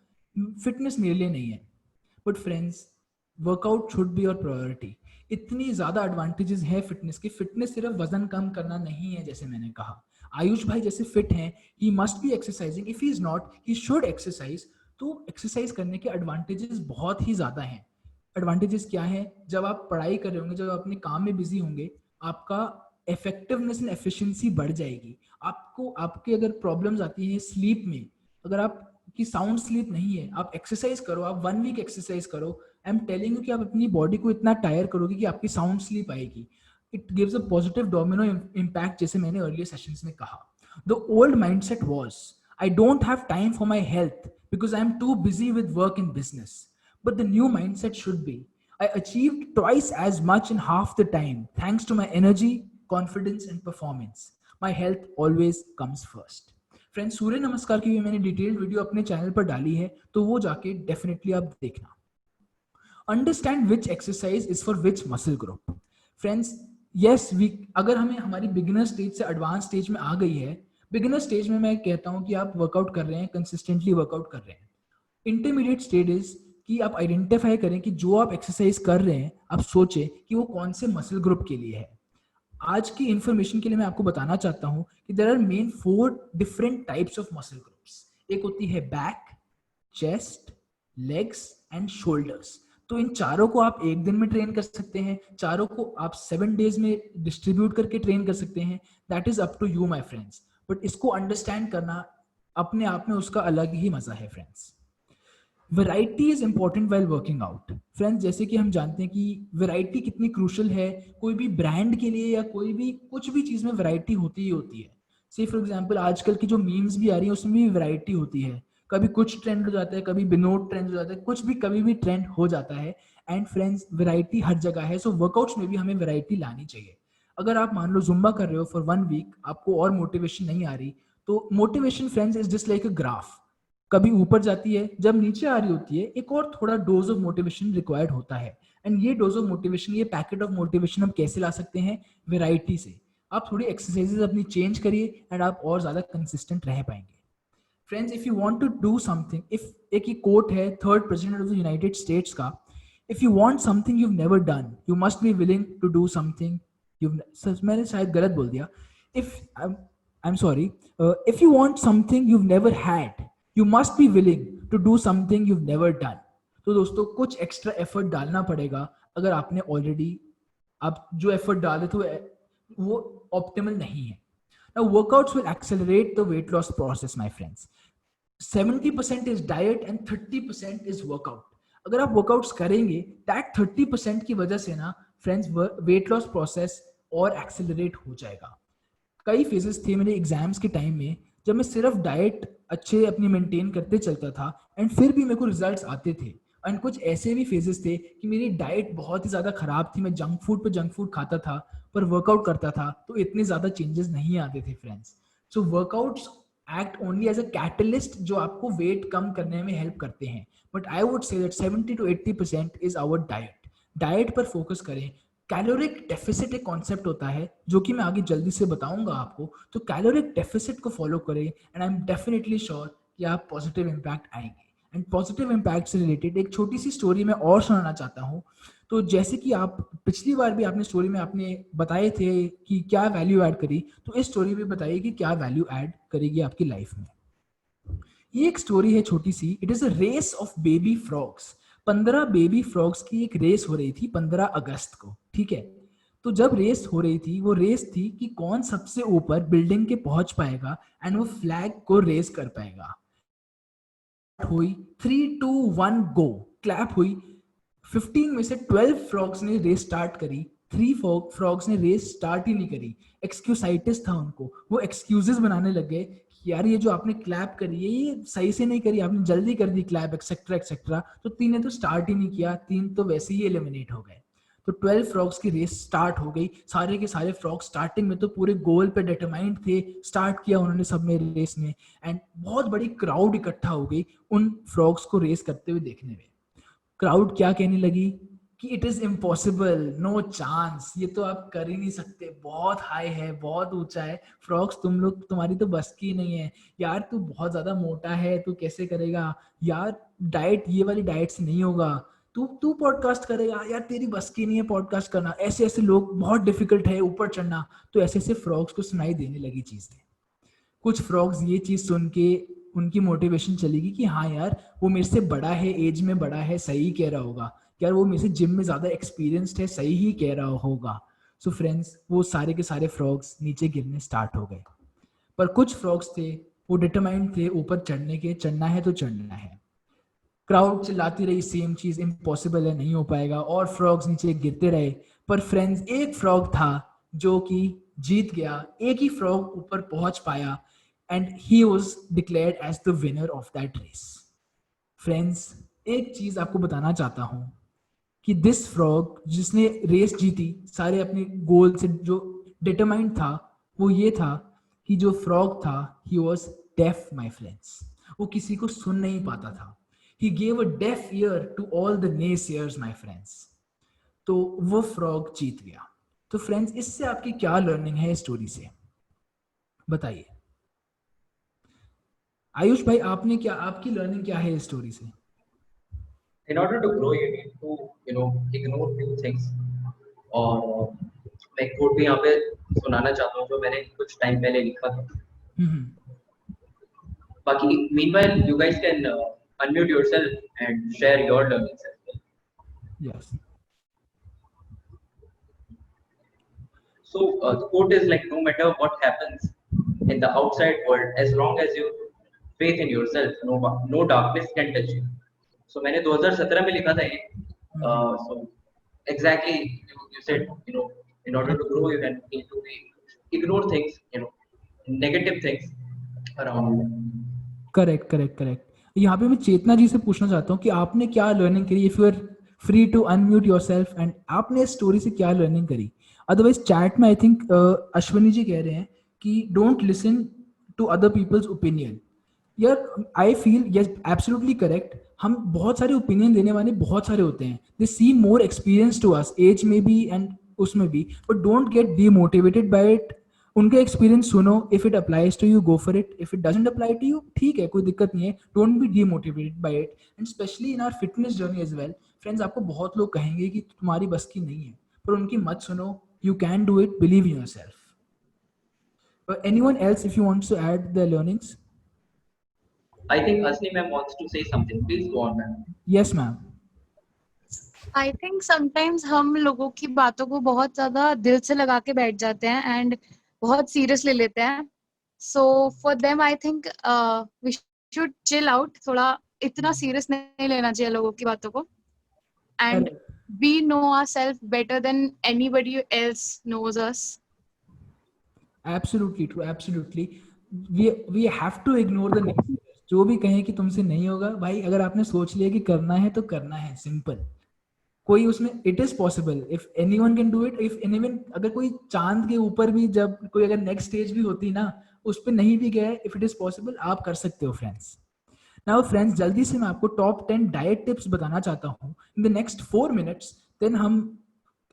फिटनेस मेरे लिए नहीं है. But friends, workout should be your priority. इतनी ज़्यादा एडवांटेजेस है फिटनेस के. फिटनेस सिर्फ वजन कम करना नहीं है, जैसे मैंने कहा. आयुष भाई जैसे फिट हैं, he must be exercising. If he is not, he should exercise. तो एक्सरसाइज करने के एडवांटेजेस बहुत ही ज़्यादा हैं. एडवांटेजेस क्या है? जब आप पढ़ाई कर रहे होंगे, जब आप अपने काम में बिजी होंगे, आपका इफेक्टिवनेस एंड एफिशिएंसी बढ़ जाएगी. आपको, आपके अगर प्रॉब्लम्स आती हैं स्लीप में, अगर आपकी साउंड स्लीप नहीं है, आप एक्सरसाइज करो, आप 1 वीक एक्सरसाइज करो, आई एम टेलिंग यू कि आप अपनी बॉडी को इतना टायर करोगे कि आपकी साउंड स्लीप आएगी. it gives a positive domino impact, जैसे मैंने earlier sessions में कहा. The old mindset was, I don't have time for my health because I'm too busy with work and business. But the new mindset should be, I achieved twice as much in half the time thanks to my energy, confidence and performance. My health always comes first. Friends, Surya Namaskar की भी मैंने detailed video अपने channel पर डाली है, तो वो जाके डेफिनेटली आप देखना. Understand which exercise is for which muscle group. Friends, yes, अगर हमें हमारी बिगिनर स्टेज से एडवांस स्टेज में आ गई है, बिगिनर स्टेज में मैं कहता हूं कि आप वर्कआउट कर रहे हैं, कंसिस्टेंटली वर्कआउट कर रहे हैं. इंटरमीडिएट स्टेज इज कि आप आइडेंटिफाई करें कि जो आप एक्सरसाइज कर रहे हैं, आप सोचें कि वो कौन से मसल ग्रुप के लिए है. आज की इंफॉर्मेशन के लिए मैं आपको बताना चाहता हूं कि there are main 4 different types of muscle groups. एक होती है back, chest, legs and shoulders. तो इन चारों को आप एक दिन में ट्रेन कर सकते हैं, चारों को आप 7 डेज में डिस्ट्रीब्यूट करके ट्रेन कर सकते हैं. That is up to you my friends. But इसको अंडरस्टैंड करना अपने आप में उसका अलग ही मजा है friends. Variety is important while working out. Friends, जैसे कि हम जानते हैं कि वैरायटी कितनी क्रूशल है. कोई भी ब्रांड के लिए या कोई भी कुछ भी चीज में वैरायटी होती ही होती है. से फॉर एग्जांपल आजकल की जो मीम्स भी आ रही है उसमें भी वैरायटी होती है. कभी कुछ ट्रेंड हो जाता है, कभी बिनोट ट्रेंड हो जाता है, कुछ भी कभी भी ट्रेंड हो जाता है. एंड फ्रेंड्स, वैरायटी हर जगह है. सो वर्कआउट्स में भी हमें वैरायटी लानी चाहिए. अगर आप मान लो जुम्बा कर रहे हो फॉर 1 वीक, आपको और मोटिवेशन नहीं आ रही, तो motivation friends is just like a graph. कभी ऊपर जाती है, जब नीचे आ रही होती है, एक और थोड़ा डोज ऑफ मोटिवेशन रिक्वायर्ड होता है. एंड ये डोज ऑफ मोटिवेशन, ये पैकेट ऑफ मोटिवेशन हम कैसे ला सकते हैं? वैरायटी से. आप थोड़ी एक्सरसाइजेज अपनी चेंज करिए एंड आप और ज्यादा कंसिस्टेंट रह पाएंगे. Friends, if you want to do something, if एक ही कोट है 3rd president of the United States का, if you want something you have never done, you must be willing to do something you. मैंने शायद गलत बोल दिया. If I am sorry. If you want something you have never had, you must be willing to do something you've never done. तो दोस्तों, कुछ extra effort डालना पड़ेगा. अगर आपने ऑलरेडी आप जो एफर्ट डाले थे वो ऑप्टिमल नहीं है. Now workouts will accelerate the weight loss process, my friends. 70% is diet and 30% is workout. अगर आप वर्कआउट्स करेंगे, that 30% की वजह से ना फ्रेंड्स, वेट लॉस प्रोसेस और एक्सेलरेट हो जाएगा. कई फेजेस थे मेरे एग्जाम्स के टाइम में जब मैं सिर्फ डाइट अच्छे अपनी मेंटेन करते चलता था एंड फिर भी मेरे को रिजल्ट्स आते थे. एंड कुछ ऐसे भी फेजेस थे कि मेरी डाइट बहुत ही ज़्यादा ख़राब थी, मैं जंक फूड खाता था, पर वर्कआउट करता था तो इतने ज़्यादा चेंजेस नहीं आते थे friends. So workouts act only as a catalyst जो आपको वेट कम करने में हेल्प करते हैं. But I would say that 70 to 80% is our diet. Diet पर फोकस करें. कैलोरिक डेफिसिट एक कॉन्सेप्ट होता है जो कि मैं आगे जल्दी से बताऊंगा आपको. तो कैलोरिक डेफिसिट को फॉलो करें and I am definitely sure कि आप पॉजिटिव इम्पैक्ट आएंगे. एंड पॉजिटिव इम्पैक्ट से रिलेटेड एक छोटी सी स्टोरी मैं और सुनाना चाहता हूँ. तो जैसे कि आप पिछली बार भी आपने स्टोरी में आपने बताए थे कि क्या वैल्यू ऐड करी, तो इस स्टोरी में बताइए कि क्या वैल्यू ऐड करेगी आपकी लाइफ में. ये एक स्टोरी है छोटी सी. It is a race of baby frogs. 15 baby frogs की एक रेस हो रही थी 15 अगस्त को. ठीक है, तो जब रेस हो रही थी, वो रेस थी कि कौन सबसे ऊपर बिल्डिंग के पहुंच पाएगा एंड वो फ्लैग को रेस कर पाएगा. हुई 3, 2, 1 गो. क्लैप हुई. 15 में से 12 फ्रॉग्स ने रेस स्टार्ट करी. 3 फ्रॉग्स ने रेस स्टार्ट ही नहीं करी. एक्सक्यूसाइटिस था उनको. वो एक्सक्यूजेस बनाने लग गए, यार ये जो आपने क्लैप करी है ये सही से नहीं करी, आपने जल्दी कर दी क्लैप, एक्सेट्रा एक्सेट्रा. तो 3 ने तो स्टार्ट ही नहीं किया, 3 तो वैसे ही एलिमिनेट हो गए. तो 12 फ्रॉग्स की रेस स्टार्ट हो गई. सारे के सारे फ्रॉग्स स्टार्टिंग में तो पूरे गोल पे डिटरमाइंड थे. स्टार्ट किया उन्होंने सबने रेस में एंड बहुत बड़ी क्राउड इकट्ठा हो गई उन फ्रॉग्स को रेस करते हुए देखने में. क्राउड क्या कहने लगी कि it is impossible, no chance, ये तो आप कर ही नहीं सकते, बहुत हाई है, बहुत ऊंचा है, फ्रॉग्स तुम लोग, तुम्हारी तो बस की नहीं है यार, तू बहुत ज्यादा मोटा है, तू कैसे करेगा यार, डाइट ये वाली डाइट से नहीं होगा, तू पॉडकास्ट करेगा यार, तेरी बस की नहीं है पॉडकास्ट करना, ऐसे ऐसे लोग, बहुत डिफिकल्ट है ऊपर चढ़ना. तो ऐसे ऐसे फ्रॉग्स को सुनाई देने लगी चीजें. कुछ फ्रॉग्स ये चीज सुन के उनकी मोटिवेशन चलेगी कि हाँ यार वो मेरे से बड़ा है, एज में बड़ा है, सही कह रहा होगा यार, वो मेरे से जिम में ज्यादा एक्सपीरियंस्ड है, सही ही कह रहा होगा. सो फ्रेंड्स, वो सारे के सारे फ्रॉग्स नीचे गिरने स्टार्ट हो गए. पर कुछ फ्रॉग्स थे वो डिटरमाइंड थे ऊपर चढ़ने के, चढ़ना है तो चढ़ना है. क्राउड चिल्लाती रही सेम चीज, इम्पॉसिबल है, नहीं हो पाएगा, और फ्रॉग्स नीचे गिरते रहे. पर फ्रेंड्स एक फ्रॉग था जो कि जीत गया, एक ही फ्रॉग ऊपर पहुंच पाया, and he was declared as the winner of that race. Friends, एक चीज आपको बताना चाहता हूं कि दिस फ्रॉग जिसने रेस जीती, सारे अपने गोल से जो डिटरमाइंड था, वो ये था कि जो फ्रॉग था, he was deaf my friends. वो किसी को सुन नहीं पाता था। He gave a deaf ear to all the naysayers my friends. तो वो फ्रॉग जीत गया। तो फ्रेंड्स, इससे आपकी क्या लर्निंग है स्टोरी से, बताइए। आयुष भाई, आपने क्या, आपकी लर्निंग क्या है इस स्टोरी से? In order to grow, you need to, ignore few things. और मैं एक कोट भी यहाँ पे सुनाना चाहता हूँ जो मैंने कुछ टाइम पहले लिखा था। हम्म, बाकी meanwhile you guys can unmute yourself and share your learnings as well. Yes. So the quote is like, no matter what happens in the outside world, as long as you faith in yourself, no darkness can touch you. So मैंने 2017 में लिखा था ये. So exactly you said, in order to grow, you can need to ignore things, negative things around you. Correct correct correct. यहाँ पे मैं चेतना जी से पूछना चाहता हूँ कि आपने क्या लर्निंग करी, if you are free to unmute yourself, and आपने इस स्टोरी से क्या लर्निंग करी? अदरवाइज चैट में आई थिंक अश्विनी जी कह रहे हैं कि don't listen to other people's opinion. यार I feel yes absolutely correct. हम बहुत सारे ओपिनियन देने वाले बहुत सारे होते हैं, they see more experience to us, age में भी एंड उसमें भी, but don't get demotivated by it. उनका एक्सपीरियंस सुनो, if it applies to you go for it, if it doesn't apply to you ठीक है, कोई दिक्कत नहीं है, don't be demotivated by it. And specially in our fitness journey as well friends, आपको बहुत लोग कहेंगे कि तुम्हारी बस की नहीं है, पर उनकी मत सुनो, you can do it, believe in yourself. Anyone else if you wants to add their learnings? I think Asni ma'am wants to say something. Please go on, ma'am. Yes ma'am. I think sometimes हम लोगों की बातों को बहुत ज्यादा दिल से लगा के बैठ जाते हैं एंड बहुत सीरियस ले लेते हैं। So for them I think we should chill out, थोड़ा इतना सीरियस नहीं लेना चाहिए लोगों की बातों को, and we know ourselves better than anybody else knows us. Absolutely true, absolutely. We have to ignore the negative. जो भी कहें कि तुमसे नहीं होगा, भाई अगर आपने सोच लिया कि करना है तो करना है, सिंपल। कोई उसमें it is possible, if anyone can do it, if anyone, अगर कोई चांद के ऊपर भी, जब कोई अगर नेक्स्ट स्टेज भी होती ना, उस पर नहीं भी गया, इफ इट इज पॉसिबल, आप कर सकते हो फ्रेंड्स। नाउ फ्रेंड्स, जल्दी से मैं आपको टॉप 10 डाइट टिप्स बताना चाहता हूँ in the next 4 minutes, then हम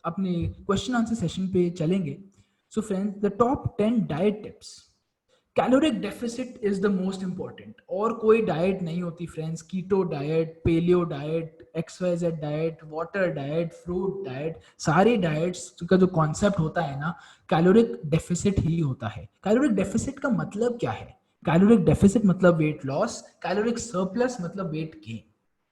अपने क्वेश्चन आंसर सेशन पे चलेंगे। So friends, the top 10 diet tips. Caloric deficit is the most important, और कोई डाइट नहीं होती friends. Keto diet, paleo diet, XYZ diet, water diet, fruit diet, सारी diets का जो कॉन्सेप्ट होता है ना, कैलोरिक डेफिसिट ही होता है। कैलोरिक डेफिसिट का मतलब क्या है? कैलोरिक डेफिसिट मतलब वेट लॉस, कैलोरिक सरप्लस मतलब वेट गेन।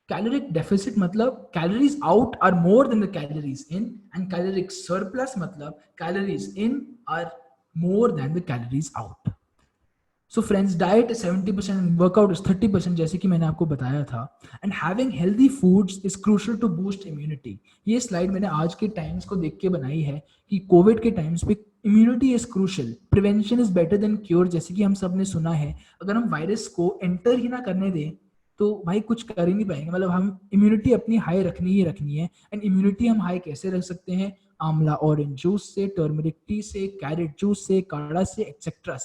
कैलोरिक डेफिसिट मतलब calories out are more than the calories in, and caloric surplus मतलब calories in are more than the calories out. So friends, diet 70%, workout is 30%, जैसे कि मैंने आपको बताया था। And having healthy foods is crucial to boost immunity. ये slide मैंने आज के टाइम्स को देख के बनाई है कि कोविड के टाइम्स पे immunity is crucial, prevention is better than cure, जैसे कि हम सब ने सुना है। अगर हम वायरस को एंटर ही ना करने दें तो भाई कुछ कर ही नहीं पाएंगे, मतलब हम इम्यूनिटी अपनी हाई रखनी ही रखनी है। एंड इम्यूनिटी हम हाई कैसे रख सकते हैं? आंवला ऑरेंज जूस से, टर्मरिक टी से, कैरेट जूस से, काढ़ा से, एक्सेट्रा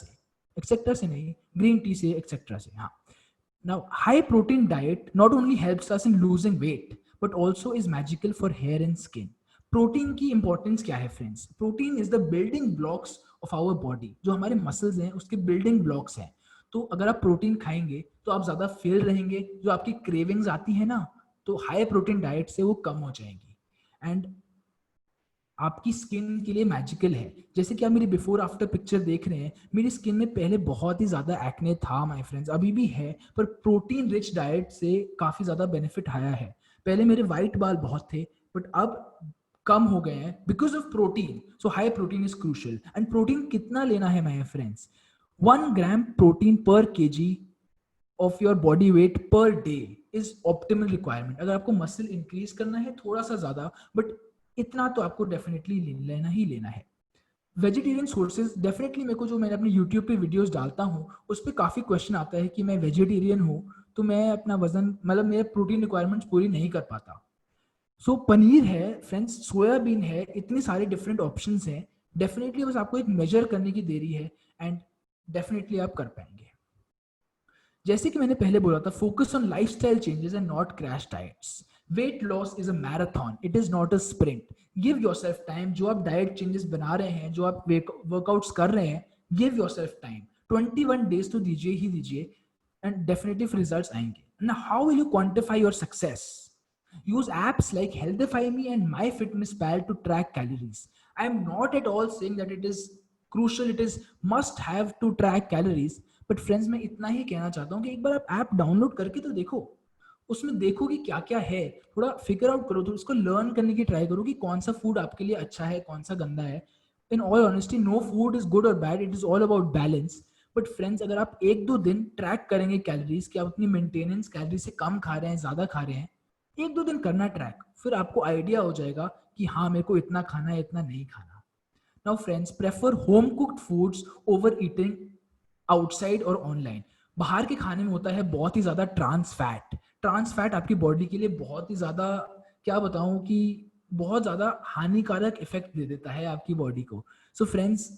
से नहीं, ग्रीन टी से, एक्सेट्रा से। हाँ, now high protein diet not only helps us in losing weight but also is magical for hair and skin. Protein की इंपॉर्टेंस क्या है friends? Protein is the building blocks of our body. जो हमारे muscles हैं उसके building blocks हैं। तो अगर आप प्रोटीन खाएंगे तो आप ज्यादा फिल रहेंगे, जो आपकी क्रेविंग्स आती है ना, तो हाई प्रोटीन डाइट से वो कम हो जाएंगी। एंड आपकी स्किन के लिए मैजिकल है। जैसे कि आप मेरी बिफोर आफ्टर पिक्चर देख रहे हैं, मेरी स्किन में पहले बहुत ही ज्यादा एक्ने था माय फ्रेंड्स, अभी भी है, पर प्रोटीन रिच डाइट से काफी ज्यादा बेनिफिट आया है। पहले मेरे वाइट बाल बहुत थे बट अब कम हो गए हैं because of protein. So high protein is crucial. And protein कितना लेना है माय फ्रेंड्स? 1 ग्राम प्रोटीन पर KG of your body weight per day is optimal requirement. अगर आपको मसल इंक्रीज करना है थोड़ा सा ज्यादा, बट इतना तो आपको डेफिनेटली लेना ही लेना है। वेजिटेरियन सोर्सेज डेफिनेटली मेरे को, जो मैंने अपने यूट्यूब पे वीडियोस डालता हूँ उस पर काफ़ी क्वेश्चन आता है कि मैं वेजिटेरियन हूँ तो मैं अपना वजन, मतलब मेरे प्रोटीन रिक्वायरमेंट्स पूरी नहीं कर पाता। सो पनीर है फ्रेंड्स, सोयाबीन है, इतने सारे डिफरेंट ऑप्शंस हैं। डेफिनेटली बस आपको एक मेजर करने की देरी है एंड डेफिनेटली आप कर पाएंगे। जैसे कि मैंने पहले बोला था, focus on lifestyle changes and not crash diets. Weight loss is a marathon, it is not a sprint. Give yourself time. जो आप डाइट चेंजेस बना रहे हैं, जो आप वर्कआउट्स कर रहे हैं, गिव योरसेल्फ टाइम। 21 डेज तो दीजिए ही दीजिए एंड डेफिनेटली रिजल्ट्स आएंगे। Now, how will you quantify your success? Use apps like Healthify Me and MyFitnessPal to track calories. I am not at all saying that it is crucial, it is must have to track calories. But friends मैं इतना ही कहना चाहता हूँ कि एक बार आप app download करके तो देखो, उसमें देखो कि क्या क्या है, थोड़ा फिगर आउट करो, तो उसको लर्न करने की ट्राई करो कि कौन सा फूड आपके लिए अच्छा है, कौन सा गंदा है। In all honesty no food is good और bad, it is all about balance. But friends अगर आप 1-2 दिन ट्रैक करेंगे कैलोरीज कि आप अपनी मेंटेनेंस कैलोरी से कम खा रहे हैं, ज्यादा खा रहे हैं, 1-2 दिन करना ट्रैक, फिर आपको आइडिया हो जाएगा कि हाँ मेरे को इतना खाना है, इतना नहीं खाना। Now friends, prefer home cooked foods over eating outside और ऑनलाइन। बाहर के खाने में होता है बहुत ही ज्यादा ट्रांस फैट। ट्रांस फैट आपकी बॉडी के लिए बहुत ही ज्यादा, क्या बताऊं कि बहुत ज्यादा हानिकारक इफेक्ट दे देता है आपकी बॉडी को। सो फ्रेंड्स,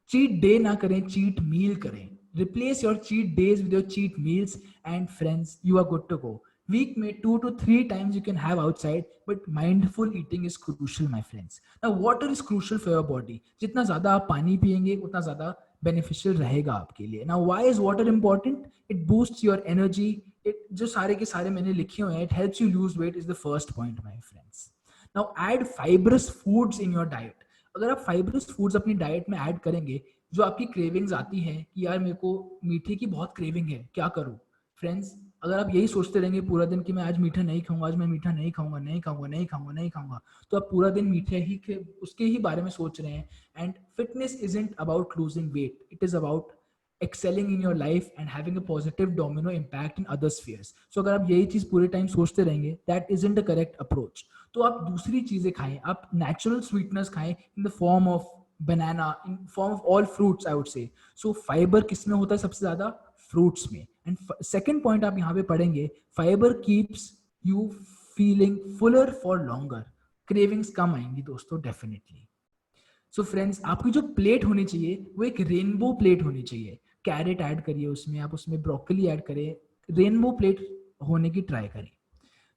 चीट डे ना करें, चीट मील करें। Replace your cheat days with your cheat meals and friends you are good to go. Week में 2 to 3 times you can have outside, but mindful eating is crucial, my friends. Now water is crucial for your body. जितना ज्यादा आप पानी पिएंगे उतना ज्यादा beneficial रहेगा आपके लिए। Now why is water important? It boosts your energy. It जो सारे के सारे मैंने लिखे हुए हैं, it helps you lose weight is the first point, my friends. Now add fibrous foods in your diet. अगर आप fibrous foods अपनी डाइट में ऐड करेंगे, जो आपकी क्रेविंग्स आती हैं कि यार मेरे को मीठे की बहुत क्रेविंग है, क्या करूं? फ्रेंड्स अगर आप यही सोचते रहेंगे पूरा दिन कि मैं आज मीठा नहीं खाऊंगा, आज मैं मीठा नहीं खाऊंगा, नहीं खाऊंगा, नहीं खाऊंगा, नहीं खाऊंगा, तो आप पूरा दिन मीठे ही के उसके ही बारे में सोच रहे हैं। And fitness isn't about losing weight, it is about excelling in your life and having a positive domino impact in other spheres. So अगर आप यही चीज पूरे टाइम सोचते रहेंगे, that isn't the correct approach. तो आप दूसरी चीजें खाएं, आप natural sweeteners खाएं in the form of banana, in form of all fruits I would say. So fiber किसमें होता है सबसे ज्यादा? फ्रूट्स में। एंड सेकेंड पॉइंट आप यहाँ पे पढ़ेंगे, fibre keeps you feeling fuller for longer. Cravings कम आएंगी दोस्तों डेफिनेटली। सो फ्रेंड्स, आपकी जो प्लेट होनी चाहिए वो एक रेनबो प्लेट होनी चाहिए। कैरेट ऐड करिए उसमें, आप उसमें ब्रोकली ऐड करें, रेनबो प्लेट होने की ट्राई करें।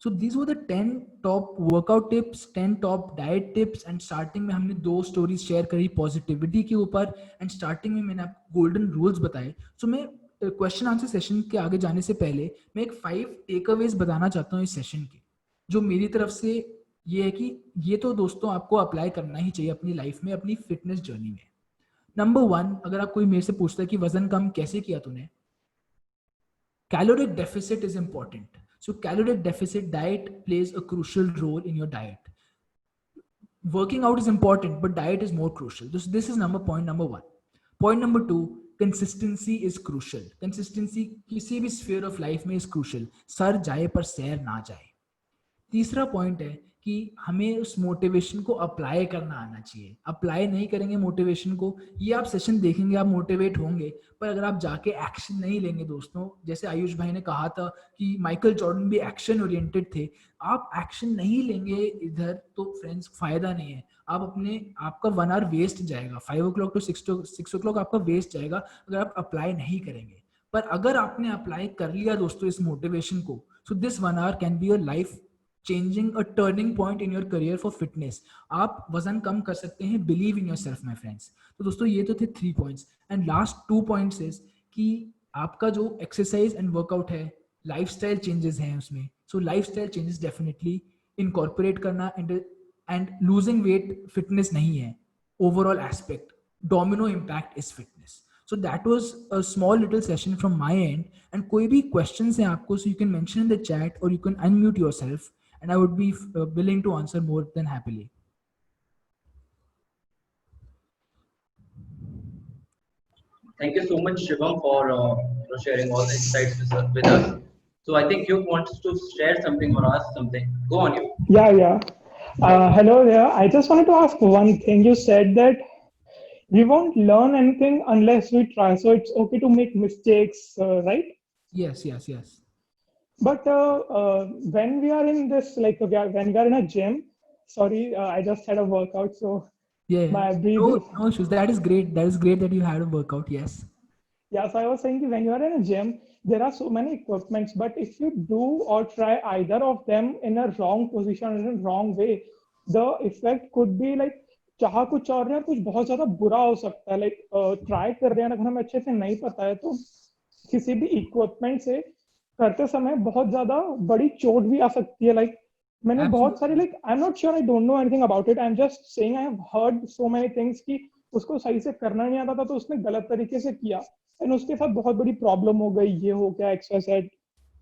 So these were the 10 top workout tips, 10 top diet tips and starting में हमने 2 stories share करी पॉजिटिविटी के ऊपर एंड स्टार्टिंग में मैंने आपको गोल्डन रूल्स बताए। सो मैं क्वेश्चन आंसर सेशन के आगे जाने से पहले मैं एक 5 टेकअवेज बताना चाहता हूँ इस सेशन के, जो मेरी तरफ से ये है कि ये तो दोस्तों आपको अप्लाई करना ही चाहिए अपनी लाइफ में, अपनी फिटनेस जर्नी में। नंबर 1, अगर आप कोई मेरे से पूछता है कि वजन कम कैसे किया तूने, caloric deficit is important. So caloric deficit diet plays a crucial role in your diet. Working out is important, but diet is more crucial. This is point number 1. Point number 2, consistency is crucial. Consistency किसी भी sphere of life में is crucial. Sir जाए पर सैर ना जाए। तीसरा point है कि हमें उस मोटिवेशन को अप्लाई करना आना चाहिए। अप्लाई नहीं करेंगे मोटिवेशन को, ये आप सेशन देखेंगे आप मोटिवेट होंगे, पर अगर आप जाके एक्शन नहीं लेंगे दोस्तों, जैसे आयुष भाई ने कहा था कि माइकल जॉर्डन भी एक्शन ओरिएंटेड थे, आप एक्शन नहीं लेंगे इधर तो फ्रेंड्स फायदा नहीं है। आपका 1 आवर वेस्ट जाएगा, 5 o'clock to 6 o'clock आपका वेस्ट जाएगा अगर आप अप्लाई नहीं करेंगे। पर अगर आपने अप्लाई कर लिया दोस्तों इस मोटिवेशन को, so this 1 hour can be your life changing a turning point in your career for fitness. आप वजन कम कर सकते हैं, believe in yourself my friends. तो दोस्तों ये तो थे 3 points and last 2 points is कि आपका जो exercise and workout है, lifestyle changes हैं उसमें, so lifestyle changes definitely incorporate करना and losing weight fitness नहीं है, overall aspect, domino impact is fitness. So that was a small little session from my end and कोई भी questions हैं आपको, so you can mention in the chat or you can unmute yourself and I would be willing to answer more than happily. Thank you so much, Shivam, for sharing all the insights with us. So I think you want to share something or ask something. Go on, you. Yeah. Hello there. I just wanted to ask one thing. You said that we won't learn anything unless we try. So it's okay to make mistakes, right? Yes, yes, yes. But when we are in this, like when we are in a gym, sorry, I just had a workout, so Yeah, yeah. my breathe No, is. no issues. That is great. That is great that you had a workout. Yes. Yeah, so I was saying that when you are in a gym, there are so many equipments, but if you do or try either of them in a wrong position or in a wrong way, the effect could be like चाह कुछ और है कुछ बहुत ज्यादा बुरा हो सकता है लाइक ट्राई कर रहे हैं अगर हमें अच्छे से नहीं पता है तो किसी भी इक्विपमेंट से करते समय बहुत ज्यादा बड़ी चोट भी आ सकती है लाइक मैंने बहुत सारे Absolutely. Like I am not sure I don't know anything about it I am just saying I have heard so many things कि उसको सही से करना नहीं आता था तो उसने गलत तरीके से किया एंड उसके साथ बहुत बड़ी प्रॉब्लम हो गई ये हो गया एक्सरसाइज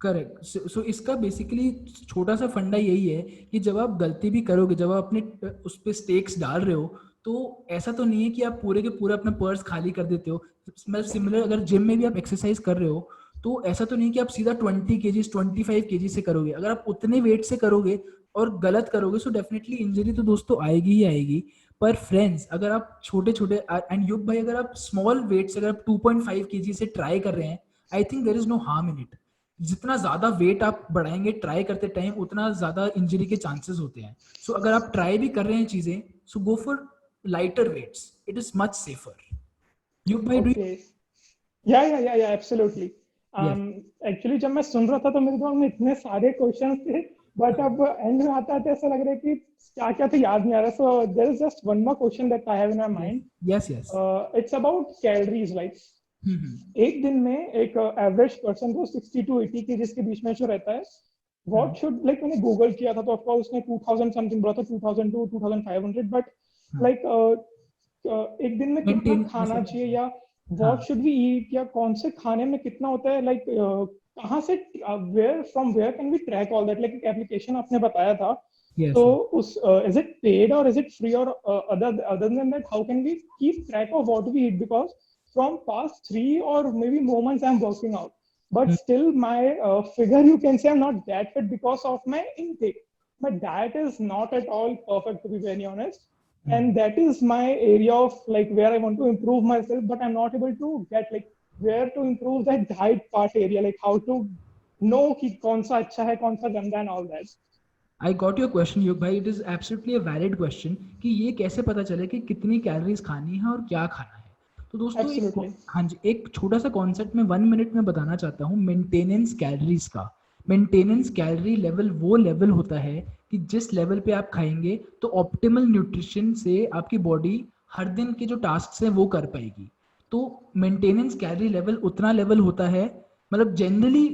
करेक्ट सो इसका बेसिकली छोटा सा फंडा यही है कि जब आप गलती भी करोगे जब आप अपने उस पर स्टेक्स डाल रहे हो तो ऐसा तो नहीं है कि आप पूरे के पूरे अपना पर्स खाली कर देते हो मतलब सिमिलर अगर जिम में भी आप एक्सरसाइज कर रहे हो तो ऐसा तो नहीं कि आप सीधा 20 kg 25 kg से करोगे अगर आप उतने वेट से करोगे और गलत करोगे सो डेफिनेटली इंजरी तो दोस्तों आएगी ही आएगी पर फ्रेंड्स अगर आप छोटे छोटे एंड युग भाई अगर आप स्मॉल वेट से अगर आप 2.5 kg से ट्राई कर रहे हैं I think there is no harm in it जितना ज्यादा वेट आप बढ़ाएंगे ट्राई करते टाइम उतना ज्यादा इंजरी के चांसेस होते हैं सो अगर आप ट्राई भी कर रहे हैं चीजें so go for lighter weights it is much safer Yug भाई डू ओके या एब्सोल्युटली यस एक्चुअली जब मैं सुन रहा था तो मेरे दिमाग में इतने सारे क्वेश्चंस थे बट अब एंड में आता आता ऐसा लग रहा है कि क्या क्या तो याद नहीं आ रहा so there is just one more question that I have in my mind yes yes it's about calories like एक दिन में एक एवरेज पर्सन को 60 टू 80 के जिसके बीच में जो रहता है व्हाट शुड लाइक मैंने गूगल किया था तो ऑफ कोर्स उसने 2000 समथिंग बोला था 2000 टू 2500 बट लाइक एक दिन में कितना मेंटेन खाना मतलब चाहिए या हाँ व्हाट शुड वी ईट या कौन से खाने में कितना होता है लाइक कहाँ से where from where can we track all that like एक एप्लीकेशन आपने बताया था यस तो उस इज इट पेड और इज इट फ्री और other than that how can we keep track of what we eat because from past 3 or maybe more months I'm working out but still my figure you can say I'm not that fit because of my intake my diet is not at all perfect to be very honest and that is my area of like where I want to improve myself but I'm not able to get like where to improve that diet part area like how to know कि कौन सा अच्छा है कौन सा गंदा and all that I got your question युग भाई it is absolutely a valid question कि ये कैसे पता चले कि कितनी कैलोरीज खानी है और क्या खाना है तो दोस्तों Absolutely. हाँ जी एक छोटा सा कॉन्सेप्ट मैं 1 मिनट में बताना चाहता हूँ मेंटेनेंस कैलोरीज का मेंटेनेंस कैलोरी लेवल वो लेवल होता है कि जिस लेवल पे आप खाएंगे तो ऑप्टिमल न्यूट्रिशन से आपकी बॉडी हर दिन के जो टास्क हैं वो कर पाएगी तो मेंटेनेंस कैलोरी लेवल उतना लेवल होता है मतलब जनरली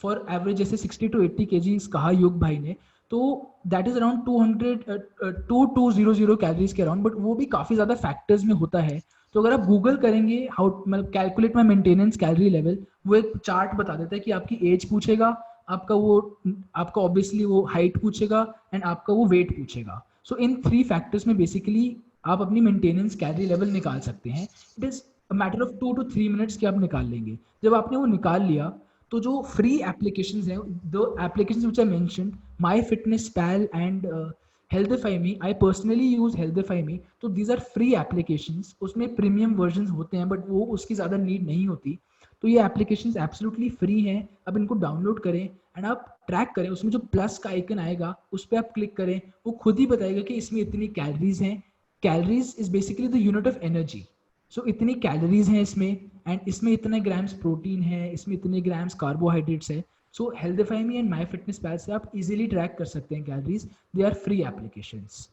फॉर एवरेज जैसे 60 टू 80 kg कहा युग भाई ने तो दैट इज अराउंड 2200 कैलोरीज के अराउंड बट वो भी काफी ज्यादा फैक्टर्स में होता है तो अगर आप गूगल करेंगे हाउ मतलब कैलकुलेट माई मेंटेनेंस कैलोरी लेवल वो एक चार्ट बता देता है कि आपकी एज पूछेगा आपका ऑब्वियसली वो हाइट पूछेगा एंड आपका वो वेट पूछेगा सो इन 3 फैक्टर्स में बेसिकली आप अपनी मेंटेनेंस कैलोरी लेवल निकाल सकते हैं it is matter of 2 to 3 minutes के आप निकाल लेंगे जब आपने वो निकाल लिया तो जो फ्री एप्लीकेशंस हैं दो applications which I mentioned MyFitnessPal and Healthify Me I personally use Healthify Me तो these are free applications उसमें प्रीमियम वर्जन होते हैं बट वो उसकी ज़्यादा नीड नहीं होती तो ये एप्लीकेशंस एब्सोल्युटली फ्री हैं अब इनको डाउनलोड करें एंड आप ट्रैक करें उसमें जो प्लस का आइकन आएगा उस पर आप क्लिक करें वो खुद ही बताएगा कि इसमें इतनी कैलोरीज हैं calories is basically the unit of energy so इतनी कैलोरीज हैं इसमें एंड इसमें इतने ग्राम्स प्रोटीन है इसमें इतने ग्राम्स कार्बोहाइड्रेट्स है so Healthify Me and MyFitnessPal से आप इजीली ट्रैक कर सकते हैं calories they are free applications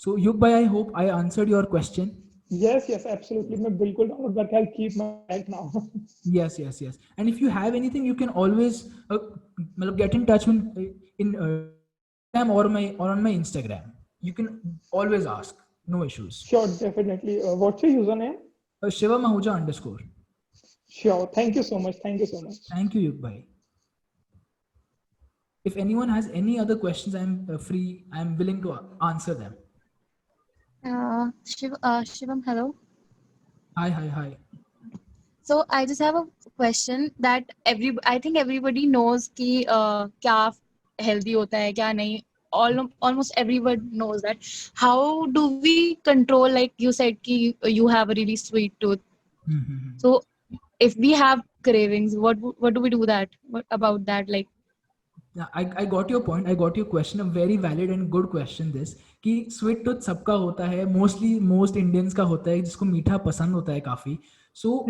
so Yug भाई I hope I answered your question yes absolutely मैं बिल्कुल डाउनलोड करके I'll keep my right now yes and if you have anything you can always मतलब get in touch in or on my Instagram you can always ask no issues sure definitely what's your username Shiva Mahuja _ sure thank you so much thank you Yug bhai if anyone has any other questions I'm free I'm willing to answer them Shivam, hello. hi So I just have a question that I think everybody knows कि क्या healthy होता है क्या नहीं almost everyone knows that. How do we control, like you said ki you have a really sweet tooth, so if we have cravings, what do we do that, what about that, like? Yeah, I got your point. I got your question. A very valid and good question. This कि sweet tooth सबका होता है, mostly most Indians का होता है, जिसको मीठा पसंद होता है काफी. So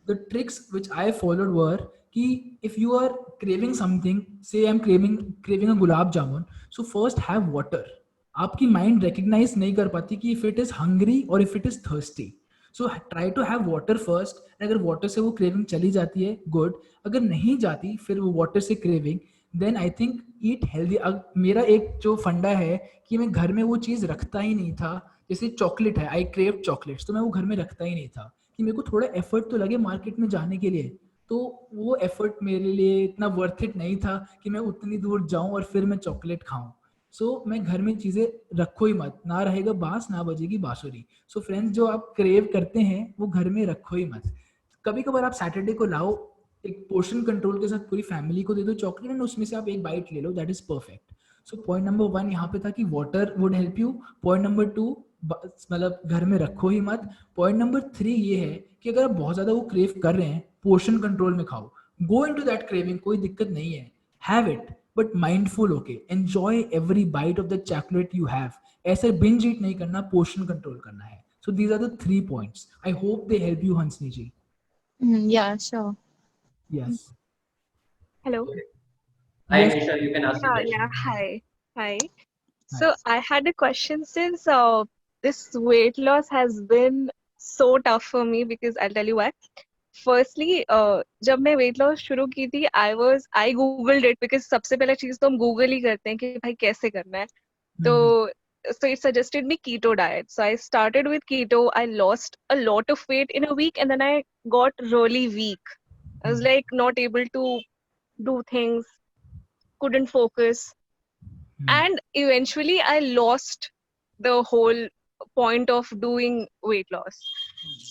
the tricks which I followed were कि if you are craving something, say I am craving a gulab jamun, so first have water. आपकी माइंड रिकग्नाइज नहीं कर पाती कि इफ इट इज हंग्री और if it is thirsty. So try to have water first. अगर water से वो craving चली जाती है, गुड. अगर नहीं जाती, फिर वो वाटर से craving, then I think eat healthy. मेरा एक जो फंडा है कि मैं घर में वो चीज़ रखता ही नहीं था. जैसे चॉकलेट है, आई क्रेव चॉकलेट्स, तो मैं वो घर में रखता ही नहीं था कि मेरे को थोड़ा एफर्ट तो लगे मार्केट में जाने के लिए. तो वो एफर्ट मेरे लिए इतना वर्थ इट नहीं था कि मैं उतनी दूर जाऊं और फिर मैं चॉकलेट खाऊं. सो मैं घर में चीज़ें रखो ही मत, ना रहेगा बांस ना बजेगी बांसुरी. सो फ्रेंड्स, जो आप क्रेव करते हैं वो घर में रखो ही मत. कभी कभार आप सैटरडे को लाओ, एक पोर्शन कंट्रोल के साथ पूरी फैमिली को दे दो चॉकलेट एंड उसमें से आप एक बाइट ले लो, that is perfect. So point number 1 यहाँ पे था कि water would help you. Point number 2, मतलब घर में रखो ही मत. पॉइंट नंबर 3 ये है कि अगर आप बहुत ज्यादा वो क्रेव कर रहे हैं, पोर्शन कंट्रोल में खाओ. गो इनटू दैट क्रेविंग, कोई दिक्कत नहीं है, हैव इट, बट माइंडफुल होके enjoy every bite of the chocolate you have. ऐसे बिंज ईट नहीं करना, पोर्शन कंट्रोल करना है. So these are the 3 points. I hope they help you, Hansni ji. Yeah, sure. Yes. Hello. Hi, Yes. Nisha, you can ask the question. Yeah, hi. So Nice. I had a question since this weight loss has been so tough for me because I'll tell you why. Firstly, जब मैं weight loss शुरू की थी, I googled it because सबसे पहले चीज तो हम गूगल ही करते हैं कि भाई कैसे करना है. तो so it suggested me keto diet. So I started with keto. I lost a lot of weight in a week and then I got really weak. I was like not able to do things, couldn't focus. And eventually I lost the whole point of doing weight loss.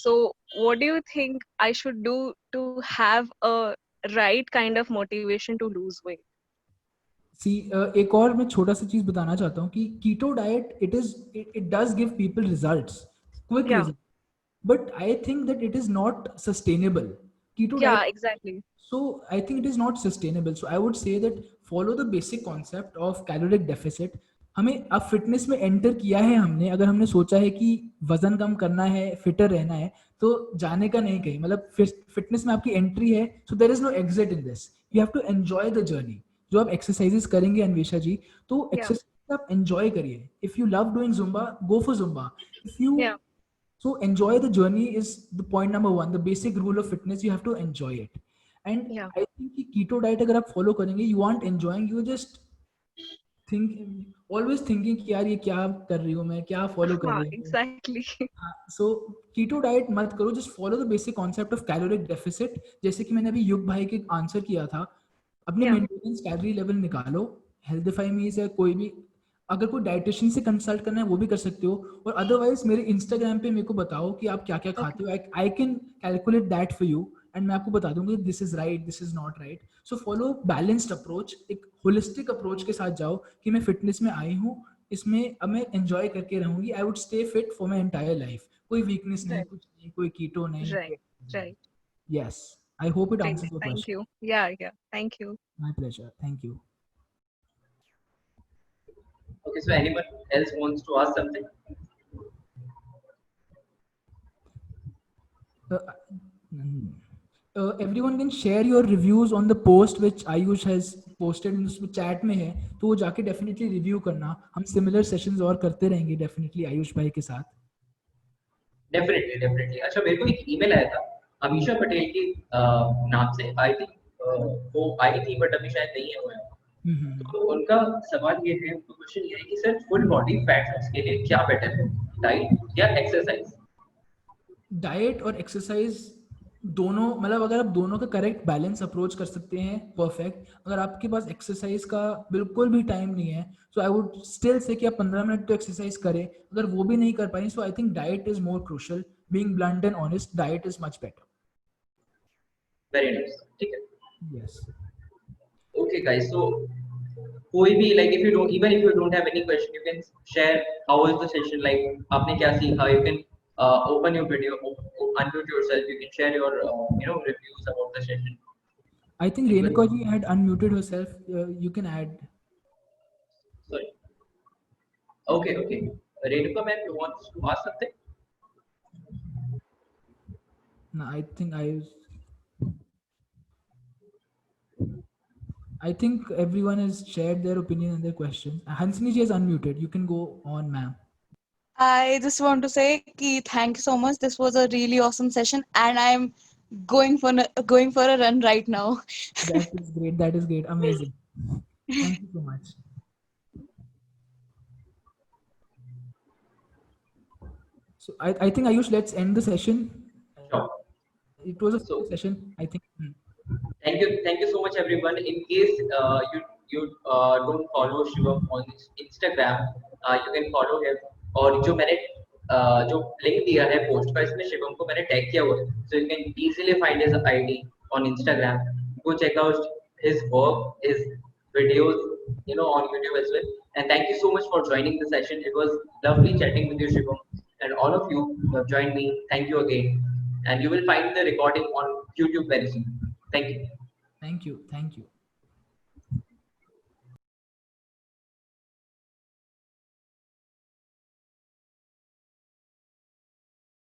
So what do you think I should do to have a right kind of motivation to lose weight? एक और मैं छोटा सा चीज बताना चाहता हूँ कि keto diet it does give people results, quick Yeah. Result, but I think that it is not sustainable. Keto Yeah, diet, exactly. so I think it is not sustainable. So I would say that follow the basic concept of caloric deficit. हमें अब fitness में enter किया है हमने, अगर हमने सोचा है कि वजन कम करना है, फिटर रहना है, तो जाने का नहीं कहीं. मतलब फिटनेस में आपकी एंट्री है, so there is no exit in this. You have to enjoy the journey. जो आप एक्सरसाइजेस करेंगे अन्वेषा जी, तो एक्सरसाइज आप एंजॉय करिए. If you love doing Zumba, go for Zumba. If you Yeah. So enjoy the journey is the point number 1. The basic rule of fitness, you have to enjoy it. And Yeah. I think कि keto diet अगर आप follow करेंगे, you aren't enjoying, you just think, always thinking कि यार ये क्या कर रही हूँ मैं, क्या follow कर रही हूँ. Exactly. So keto diet मत करो, just follow the basic concept of caloric deficit. जैसे कि मैंने अभी युग भाई के आंसर किया था, अपने Yeah. मेंटेनेंस कैलोरी लेवल निकालो, हेल्थीफाई में से कोई भी, अगर कोई डाइटिशियन से कंसल्ट करना है वो भी कर सकते हो, और अदरवाइज मेरे इंस्टाग्राम पे मेरे को बताओ कि आप क्या क्या खाते हो. I can calculate that for you and मैं आपको बता दूंगा this is right, this is not right. So follow balanced approach, एक होलिस्टिक अप्रोच के साथ जाओ कि मैं फिटनेस में आई हूँ, इसमें अब मैं एंजॉय करके रहूंगी. I would stay fit for my entire life. कोई वीकनेस नहीं, Right. कुछ नहीं, कोई कीटो नहीं. Right. Yes, I hope it Great. Answers your Thank question. you. Yeah. Thank you. My pleasure, thank you. Okay, so anyone else wants to ask something? Everyone can share your reviews on the post which Ayush has posted. उसमें chat में है, तो वो जाके definitely review करना. हम similar sessions और करते रहेंगे definitely आयुष भाई के साथ. Definitely. अच्छा, मेरे को एक ईमेल आया था अमीशा पटेल की नाम से. आई थिंक वो आई थी बट अभी शायद नहीं है वो. तो उनका सवाल ये है, उनका क्वेश्चन ये है कि sir full body fat loss के लिए क्या बेटर है, डाइट या एक्सरसाइज? डाइट और एक्सरसाइज दोनों, मतलब अगर आप दोनों का करेक्ट बैलेंस अप्रोच कर सकते हैं, परफेक्ट. अगर आपके पास एक्सरसाइज का बिल्कुल भी टाइम नहीं है, सो आई वुड स्टिल से कि आप 15 मिनट तो एक्सरसाइज करें. अगर वो भी नहीं कर पाए, so I think diet is more crucial. Being blunt and honest, diet is much better. Very nice. ठीक है. यस. Okay guys, so कोई भी like if you don't, even if you don't have any question, you can share how is the session, like आपने क्या सीखा. You can open your video, unmute yourself. You can share your reviews about the session. I think Thank you very Renuka much. ji had unmuted herself. You can add. Sorry. Okay, okay. Renuka ma'am, you want to ask something? No, I think everyone has shared their opinion and their questions. Hansini ji is unmuted. You can go on, ma'am. I just want to say ki thank you so much. This was a really awesome session, and I'm going for a run right now. That is great. That is great. Amazing. Thank you so much. So I think Ayush, let's end the session. Sure. It was a So full session, I think. thank you so much everyone. In case you don't follow Shivam on Instagram, you can follow him. और जो link दिया है post का, इसमें शिवम को मैंने tag किया हुआ है, so you can easily find his ID on Instagram. Go check out his work, his videos, on YouTube as well. And thank you so much for joining the session. It was lovely chatting with you, Shivam, and all of you who have joined me. Thank you again, and you will find the recording on YouTube very soon. Thank you. Thank you. Thank you.